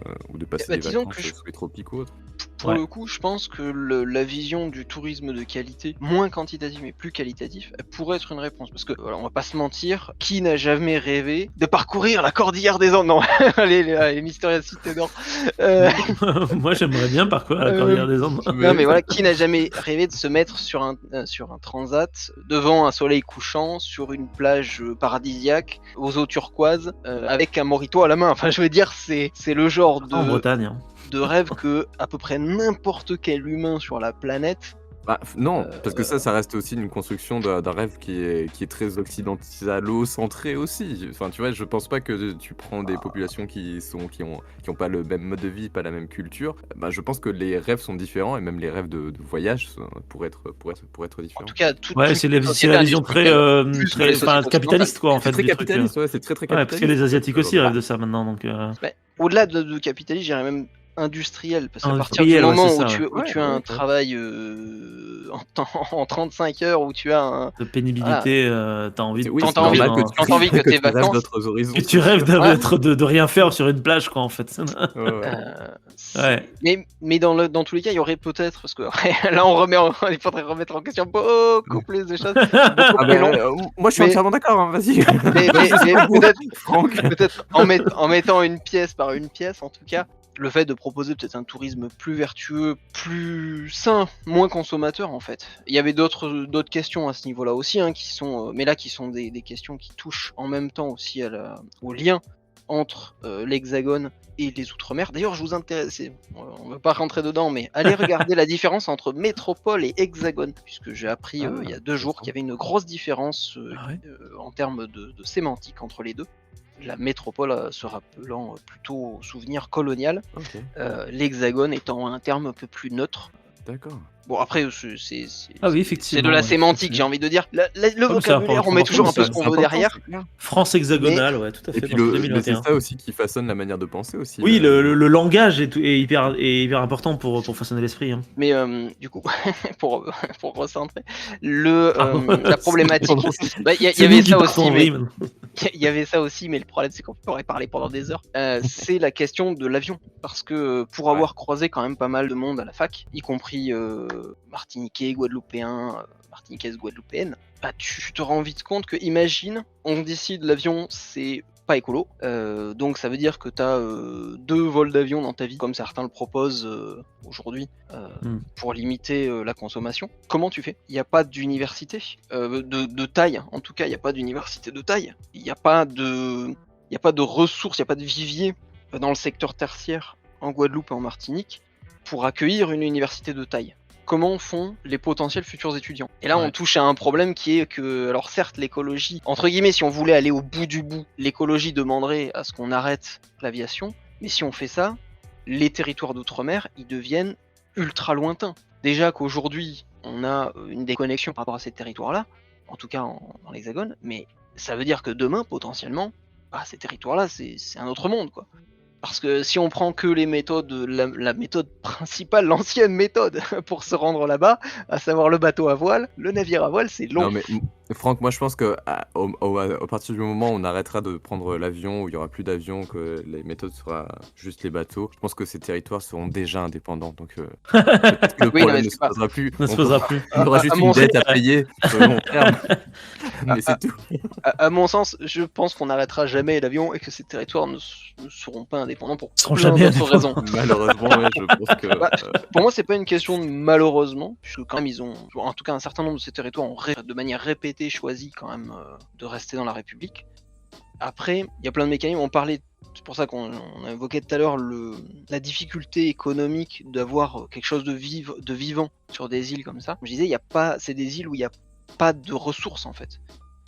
passer des vacances sous les tropiques ou autres. Pour le coup, je pense que la vision du tourisme de qualité, moins quantitatif mais plus qualitatif, elle pourrait être une réponse. Parce que, on va pas se mentir, qui n'a jamais rêvé de parcourir la cordillère des Andes? Non, les mystérieuses cités d'or. Moi, j'aimerais bien parcourir la cordillère des Andes. Non, mais voilà, qui n'a jamais rêvé de se mettre sur un transat devant un soleil couchant sur une plage paradisiaque aux eaux turquoises avec un mojito à la main? Enfin, je veux dire, c'est le genre en Bretagne, de rêve que à peu près n'importe quel humain sur la planète. Non, parce que ça reste aussi une construction d'un rêve qui est très occidentalo-centré aussi. Enfin, tu vois, je pense pas que tu prends des populations qui ont pas le même mode de vie, pas la même culture. Je pense que les rêves sont différents et même les rêves de voyage pourraient être différents. En tout cas, c'est la vision très capitaliste, quoi, en fait. C'est très capitaliste, ouais, c'est très capitaliste. Ouais, parce que les Asiatiques aussi rêvent de ça maintenant, donc. Au-delà de capitaliste, j'irais même industriel, parce qu'à partir Industriel, du ouais, moment c'est où ça, tu, ouais. où tu as un travail en 35 heures, où tu as un... De pénibilité, t'as envie de Oui, Quand c'est t'as envie- normal quand t'as envie que tes tu rêves vacances- d'autres horizons. que tu rêves Ouais. de rien faire sur une plage, quoi, en fait. Ouais, ouais. Ouais. Mais dans tous les cas, il y aurait peut-être, parce que là il faudrait remettre en question beaucoup plus de choses, beaucoup Ah plus ben, long. moi je suis Mais- entièrement d'accord, hein, vas-y. Mais Franck. peut-être en mettant une pièce par une pièce, en tout cas, le fait de proposer peut-être un tourisme plus vertueux, plus sain, moins consommateur en fait. Il y avait d'autres questions à ce niveau-là aussi, hein, qui sont, mais là qui sont des questions qui touchent en même temps aussi au lien entre l'Hexagone et les Outre-mer. D'ailleurs, je vous intéresse, on ne va pas rentrer dedans, mais allez regarder la différence entre métropole et Hexagone, puisque j'ai appris il y a 2 jours qu'il y avait une grosse différence Ah ouais. en termes de sémantique entre les deux. La métropole se rappelant plutôt au souvenir colonial, Ok, l'Hexagone étant un terme un peu plus neutre. d'accord. Bon, après, c'est Ah oui, effectivement. de la ouais, sémantique, tout à j'ai envie de dire. Le mais ça, vocabulaire, on met toujours un peu ce qu'on veut derrière. fait. France hexagonale, ouais, tout à Et fait. puis dans mais 2021. c'est ça aussi qui façonne la manière de penser aussi. Oui, le langage est hyper important pour façonner l'esprit. Hein. Mais du coup, pour recentrer, la problématique, bah, il y C'est avait nous qui ça partons aussi, en mais vrille. il y avait ça aussi, mais le problème c'est qu'on pourrait parler pendant des heures. C'est la question de l'avion, parce que pour avoir croisé quand même pas mal de monde à la fac, y compris martiniquais, guadeloupéens, martiniquaises, guadeloupéennes, bah tu te rends vite compte que, imagine, on décide l'avion c'est pas écolo, donc ça veut dire que t'as 2 vols d'avion dans ta vie, comme certains le proposent aujourd'hui, pour limiter la consommation. Comment tu fais ? Il n'y a pas d'université de taille, en tout cas il n'y a pas d'université de taille, il n'y a pas de ressources, il n'y a pas de vivier dans le secteur tertiaire en Guadeloupe et en Martinique pour accueillir une université de taille. Comment font les potentiels futurs étudiants ? Et là, on touche à un problème qui est que, alors certes, l'écologie, entre guillemets, si on voulait aller au bout du bout, l'écologie demanderait à ce qu'on arrête l'aviation, mais si on fait ça, les territoires d'outre-mer, ils deviennent ultra lointains. Déjà qu'aujourd'hui, on a une déconnexion par rapport à ces territoires-là, en tout cas dans l'Hexagone, mais ça veut dire que demain, potentiellement, ces territoires-là, c'est un autre monde, quoi. Parce que si on prend que les méthodes, la méthode principale, l'ancienne méthode pour se rendre là-bas, à savoir le bateau à voile, le navire à voile, c'est long. Non mais Franck, moi je pense que à partir du moment où on arrêtera de prendre l'avion, où il y aura plus d'avions, que les méthodes sera juste les bateaux, je pense que ces territoires seront déjà indépendants. Donc peut-être que le Oui, non, problème mais ne c'est se pas- posera plus. Ne se posera plus. On aura juste À une mon dette à payer sur le long terme. Mais c'est tout. À mon sens, je pense qu'on n'arrêtera jamais l'avion et que ces territoires ne seront pas indépendants pour Seront plein jamais d'autres raisons. Malheureusement, ouais, je pense que. Pour moi, c'est pas une question de malheureusement, puisque quand même ils ont, en tout cas un certain nombre de ces territoires ont de manière répétée choisi quand même de rester dans la République. Après, il y a plein de mécanismes, c'est pour ça qu'on a évoqué tout à l'heure la difficulté économique d'avoir quelque chose de vivant sur des îles comme ça. Je disais, c'est des îles où il n'y a pas de ressources en fait.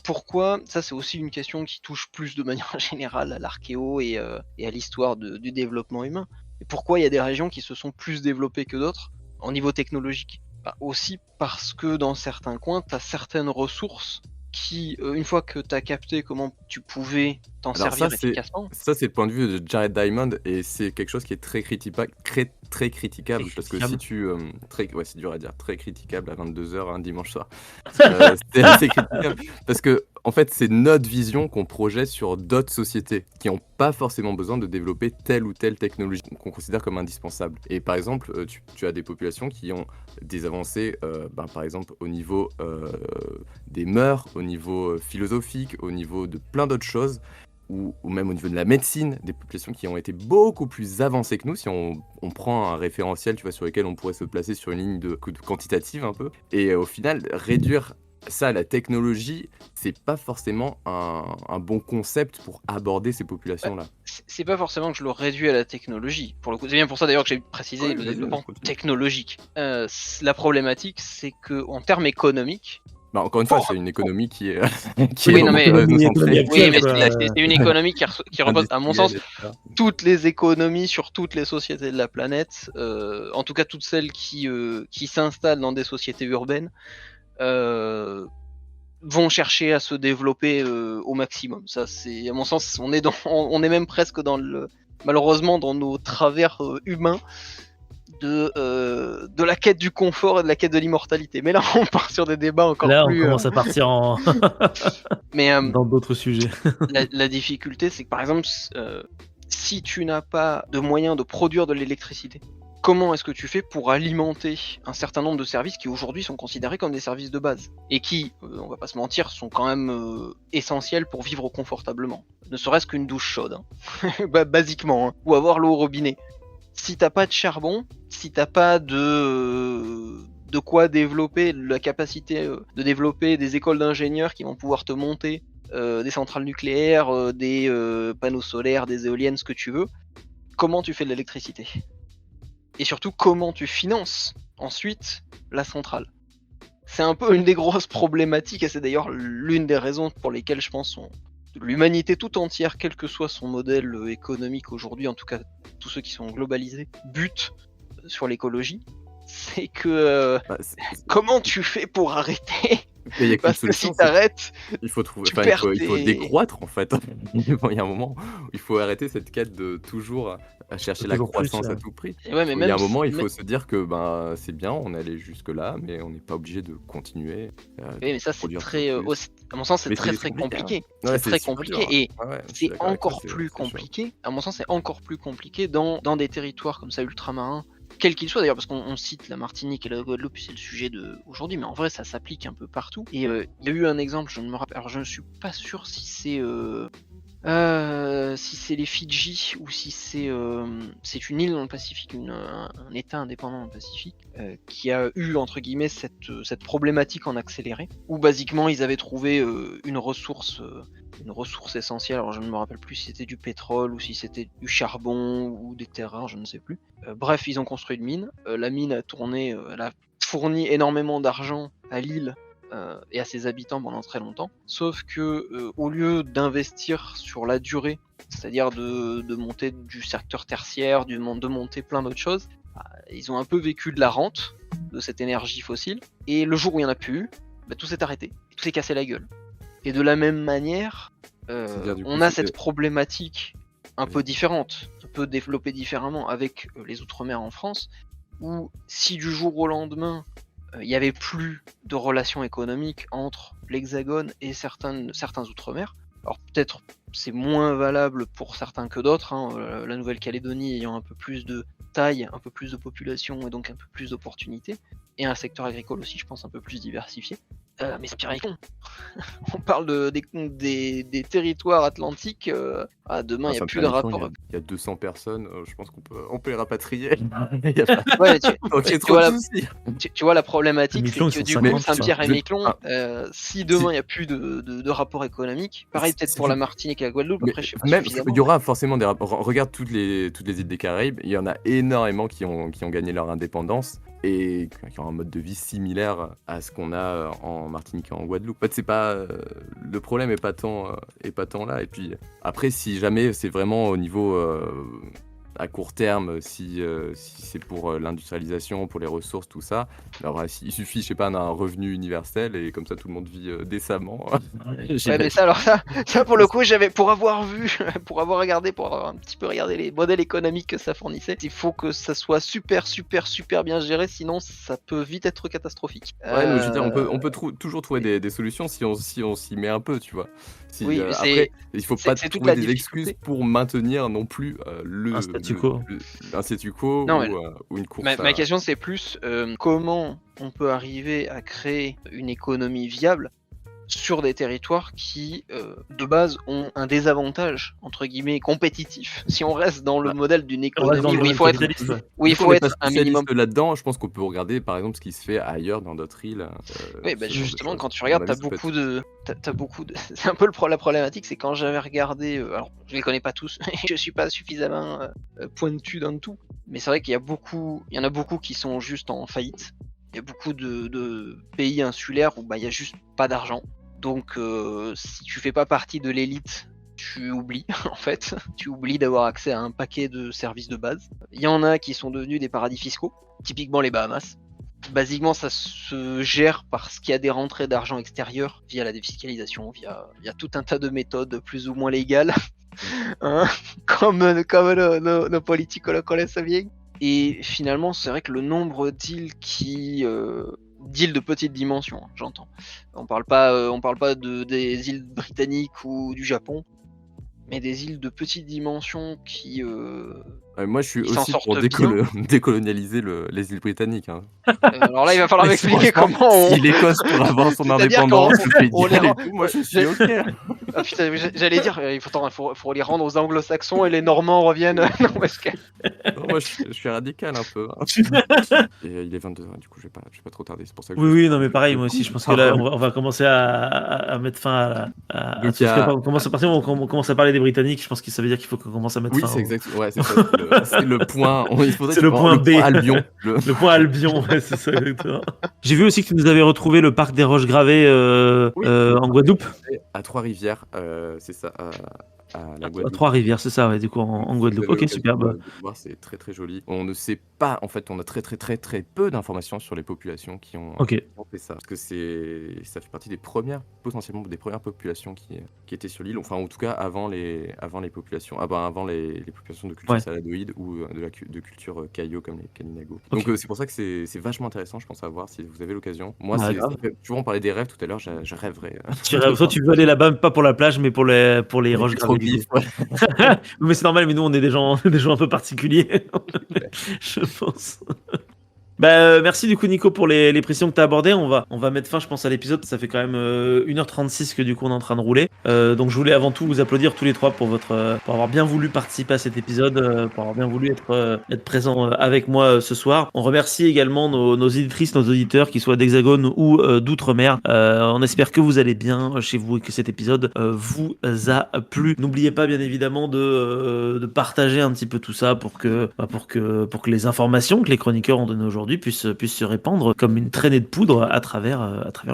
Pourquoi ? Ça, c'est aussi une question qui touche plus de manière générale à l'archéo et à l'histoire du développement humain. Et pourquoi il y a des régions qui se sont plus développées que d'autres en niveau technologique ? Aussi parce que dans certains coins, tu as certaines ressources qui, une fois que tu as capté comment tu pouvais t'en Alors servir ça, efficacement... Ça, c'est le point de vue de Jared Diamond et c'est quelque chose qui est très critiquable parce que si tu. C'est dur à dire, très critiquable à 22h un dimanche soir. C'est assez critiquable parce que, en fait, c'est notre vision qu'on projette sur d'autres sociétés qui n'ont pas forcément besoin de développer telle ou telle technologie qu'on considère comme indispensable. Et par exemple, tu as des populations qui ont des avancées, par exemple, au niveau des mœurs, au niveau philosophique, au niveau de plein d'autres choses. Ou même au niveau de la médecine, des populations qui ont été beaucoup plus avancées que nous, si on prend un référentiel, tu vois, sur lequel on pourrait se placer sur une ligne de quantitative un peu. Et au final, réduire ça à la technologie, c'est pas forcément un bon concept pour aborder ces populations-là. C'est pas forcément que je le réduis à la technologie. Pour le coup, c'est bien pour ça d'ailleurs que j'ai précisé le développement technologique. La problématique, c'est que en termes économiques, Encore une fois, c'est une économie qui est. Oui, non, mais- économique oui, mais actuelle, c'est une économie qui repose, à mon sens, toutes les économies sur toutes les sociétés de la planète, en tout cas toutes celles qui s'installent dans des sociétés urbaines, vont chercher à se développer au maximum. Ça, c'est, à mon sens, on est même presque dans malheureusement dans nos travers humains de la quête du confort et de la quête de l'immortalité. Mais là, on part sur des débats encore Là, on plus. commence à partir Mais dans d'autres sujets. la difficulté, c'est que par exemple, si tu n'as pas de moyens de produire de l'électricité, comment est-ce que tu fais pour alimenter un certain nombre de services qui aujourd'hui sont considérés comme des services de base et qui, on va pas se mentir, sont quand même essentiels pour vivre confortablement. Ne serait-ce qu'une douche chaude, hein. Basiquement, hein. Ou avoir l'eau au robinet. Si t'as pas de charbon, si t'as pas de quoi développer la capacité de développer des écoles d'ingénieurs qui vont pouvoir te monter des centrales nucléaires, des panneaux solaires, des éoliennes, ce que tu veux, comment tu fais de l'électricité? Et surtout, comment tu finances ensuite la centrale? C'est un peu une des grosses problématiques, et c'est d'ailleurs l'une des raisons pour lesquelles je pense l'humanité tout entière, quel que soit son modèle économique aujourd'hui, en tout cas tous ceux qui sont globalisés, butent sur l'écologie. C'est que comment tu fais pour arrêter? Il y a qu'une Parce que solution, si t'arrêtes, il faut trouver, tu il perds faut tes- décroître en fait. Il y a un moment où il faut arrêter cette quête de toujours à chercher la Toujours plus, croissance à tout prix. Et ouais, mais Il y a même un moment, il si- faut se dire que c'est bien, on est allé jusque là, mais on n'est pas obligé de continuer. Oui, mais ça c'est produire très, toujours plus. à mon sens, c'est Mais très c'est très compliqué, hein. compliqué. Ouais, C'est très super compliqué dur, hein. et Ouais, je suis c'est d'accord avec toi, encore c'est plus chaud. compliqué. À mon sens, c'est encore plus compliqué dans des territoires comme ça ultramarins, quels qu'ils soient d'ailleurs, parce qu'on cite la Martinique et la Guadeloupe, c'est le sujet d'aujourd'hui, mais en vrai ça s'applique un peu partout. Et il y a eu un exemple, je ne me rappelle, alors je ne suis pas sûr si c'est les Fidji ou si c'est une île dans le Pacifique, un état indépendant dans le Pacifique, qui a eu entre guillemets cette problématique en accéléré, où basiquement ils avaient trouvé une ressource essentielle. Alors je ne me rappelle plus si c'était du pétrole ou si c'était du charbon ou des terres rares, je ne sais plus. Bref, ils ont construit une mine. La mine a tourné, elle a fourni énormément d'argent à l'île et à ses habitants pendant très longtemps. Sauf que au lieu d'investir sur la durée, c'est-à-dire de monter du secteur tertiaire, de monter plein d'autres choses, ils ont un peu vécu de la rente de cette énergie fossile. Et le jour où il n'y en a plus eu, tout s'est arrêté, tout s'est cassé la gueule. Et de la même manière, C'est-à-dire, du coup, on a c'était- cette problématique un peu Vas-y. différente, un peu développée différemment avec les Outre-mer en France, où si du jour au lendemain, il n'y avait plus de relations économiques entre l'Hexagone et certains Outre-mer, alors peut-être c'est moins valable pour certains que d'autres, hein, la Nouvelle-Calédonie ayant un peu plus de taille, un peu plus de population et donc un peu plus d'opportunités, et un secteur agricole aussi, je pense, un peu plus diversifié. Mais c'est pire avec nous. On parle des territoires atlantiques. Demain, il n'y a ça me plus fait de un effort, rapport. il y a 200 personnes, je pense on peut les rapatrier. Il y a pas Ouais, mais donc tu j'ai trop vois de la- soucis. tu vois la problématique, c'est Miquelon, que ils du sont coup, 50, Saint-Pierre et je- Miquelon, si demain si- il n'y a plus de rapport économique, pareil peut-être si pour tu- la Martinique et la Guadeloupe, Mais après je sais pas même, suffisamment. il y aura forcément des rapports. Regarde toutes les îles des Caraïbes, il y en a énormément qui ont gagné leur indépendance et qui ont un mode de vie similaire à ce qu'on a en Martinique et en Guadeloupe. En fait, c'est pas le problème est pas tant là. Et puis après, si jamais c'est vraiment au niveau à court terme, si c'est pour l'industrialisation, pour les ressources, tout ça, alors il suffit, je sais pas, d'un revenu universel et comme ça tout le monde vit décemment. Ouais, mais ça, alors ça pour le coup, pour avoir regardé, pour avoir un petit peu regardé les modèles économiques que ça fournissait, il faut que ça soit super bien géré, sinon ça peut vite être catastrophique. Ouais, mais je veux dire, on peut toujours trouver des solutions si on s'y met un peu, tu vois. Oui, mais Après, il faut pas c'est toute trouver la des excuses difficulté. pour maintenir non plus Un statu quo. un statu quo Non, mais ou une course Ma question c'est plus comment on peut arriver à créer une économie viable sur des territoires qui, de base, ont un désavantage, entre guillemets, compétitif. Si on reste dans le Bah, modèle d'une On reste dans économie le où il faut être, capitaliste, ouais. où il Vu qu'on faut n'est pas être un minimum. spécialiste là-dedans, je pense qu'on peut regarder par exemple ce qui se fait ailleurs dans d'autres îles. Oui, ce genre de justement, choses. quand tu À mon regardes, avis, ça peut être- t'as beaucoup de. C'est un peu la problématique, c'est quand j'avais regardé. Alors, je les connais pas tous, je suis pas suffisamment pointu dans tout, mais c'est vrai qu'il y en a beaucoup qui sont juste en faillite. Il y a beaucoup de pays insulaires où il y a juste pas d'argent. Donc, si tu fais pas partie de l'élite, tu oublies, en fait. Tu oublies d'avoir accès à un paquet de services de base. Il y en a qui sont devenus des paradis fiscaux, typiquement les Bahamas. Basiquement, ça se gère parce qu'il y a des rentrées d'argent extérieur via la défiscalisation, via tout un tas de méthodes plus ou moins légales. Hein, comme nos politiques le connaissent bien. Et finalement, c'est vrai que le nombre d'îles d'îles de petite dimension, hein, j'entends. On parle pas des îles britanniques ou du Japon, mais des îles de petite dimension qui Moi, je suis Ils s'en aussi pour sortent bien. décolonialiser les îles britanniques. Hein. Alors là, il va falloir Mais m'expliquer franchement, comment on. si l'Écosse peut avoir son C'est-à-dire indépendance, qu'on- le Pays on de les Galles rend- et tout, moi je suis OK. Ah putain, j'allais dire, faut les rendre aux anglo-saxons et les normands reviennent. Non, parce que. Non, moi je suis radical un peu. Hein. Et il est 22h, du coup je vais pas trop tarder. C'est pour ça que Oui, je oui, non, mais pareil, moi aussi, je pense que là, on va commencer à mettre fin à Donc, tout il y ce a- qu'on commence à partir, on commence à parler des Britanniques, je pense que ça veut dire qu'il faut qu'on commence à mettre Oui, fin. c'est exact. Ouais, c'est ça. C'est le point. Il faudrait C'est qu'il le faut point le B. point Albion. Le point Albion, ouais, c'est ça, exactement. J'ai vu aussi que tu nous avais retrouvé le parc des Roches Gravées Oui. en Guadeloupe. À Trois-Rivières, c'est ça, à la À Guadeloupe. Trois-Rivières, c'est ça, ouais, du coup, en Si vous Guadeloupe. avez Ok, l'occasion super. Bah. de le voir, c'est très très joli. On ne sait pas, en fait, on a très peu d'informations sur les populations qui ont Ok. fait ça. Parce que ça fait partie potentiellement des premières populations qui étaient sur l'île. Enfin, en tout cas, avant les populations, avant les populations de culture Ouais. saladoïde ou de culture caillot comme les Kalinago. Ok. Donc, c'est pour ça que c'est vachement intéressant, je pense, à voir si vous avez l'occasion. Moi, Ouais, grave. tu vois, on parlait des rêves tout à l'heure, je rêverais. Toi, tu veux aller là-bas, pas pour la plage, mais pour les Les Roches Gravées. pétroglyphes, ouais. Mais c'est normal, mais nous, on est des gens un peu particuliers, je pense. Merci du coup Nico pour les précisions que tu as abordées. On va mettre fin je pense à l'épisode. Ça fait quand même 1h36 que du coup on est en train de rouler. Donc je voulais avant tout vous applaudir tous les trois pour avoir bien voulu participer à cet épisode, pour avoir bien voulu être présent avec moi ce soir. On remercie également nos éditrices, nos auditeurs qui soient d'Hexagone ou d'Outre-mer. On espère que vous allez bien chez vous et que cet épisode vous a plu. N'oubliez pas bien évidemment de partager un petit peu tout ça pour que les informations que les chroniqueurs ont données aujourd'hui puissent se répandre comme une traînée de poudre à travers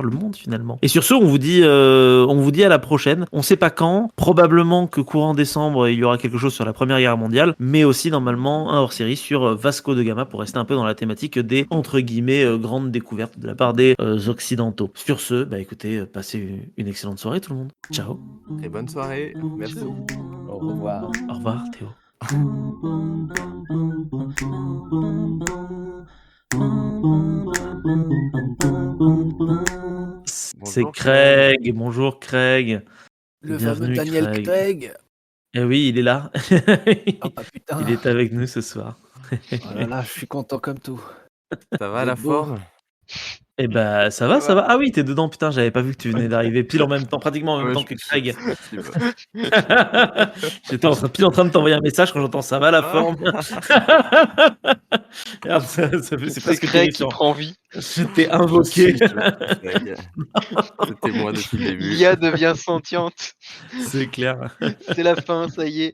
le monde finalement. Et sur ce, on vous dit à la prochaine. On sait pas quand, probablement que courant décembre, il y aura quelque chose sur la Première Guerre mondiale, mais aussi normalement un hors-série sur Vasco de Gama pour rester un peu dans la thématique des entre guillemets grandes découvertes de la part des occidentaux. Sur ce, écoutez, passez une excellente soirée tout le monde. Ciao. Et bonne soirée. Merci. Au revoir. Au revoir Théo. C'est Bonjour, Craig. Bonjour Craig. Le Bienvenue, fameux Daniel Craig. Craig. Eh oui, il est là. Ah bah putain. Il est avec nous ce soir. Oh là là, je suis content comme tout. Ça va Vous la êtes beau. forme? Eh ça va, ça va. Ah oui, t'es dedans, putain, j'avais pas vu que tu venais d'arriver pile en même temps, pratiquement en même Ouais, temps que Craig. je- J'étais pile en train de t'envoyer un message quand j'entends ça va la forme. Merde, c'est C'est presque Craig qui terrifiant. prend vie. Je t'ai invoqué. C'était moi depuis le début. L'IA devient sentiente. C'est clair. C'est la fin, ça y est.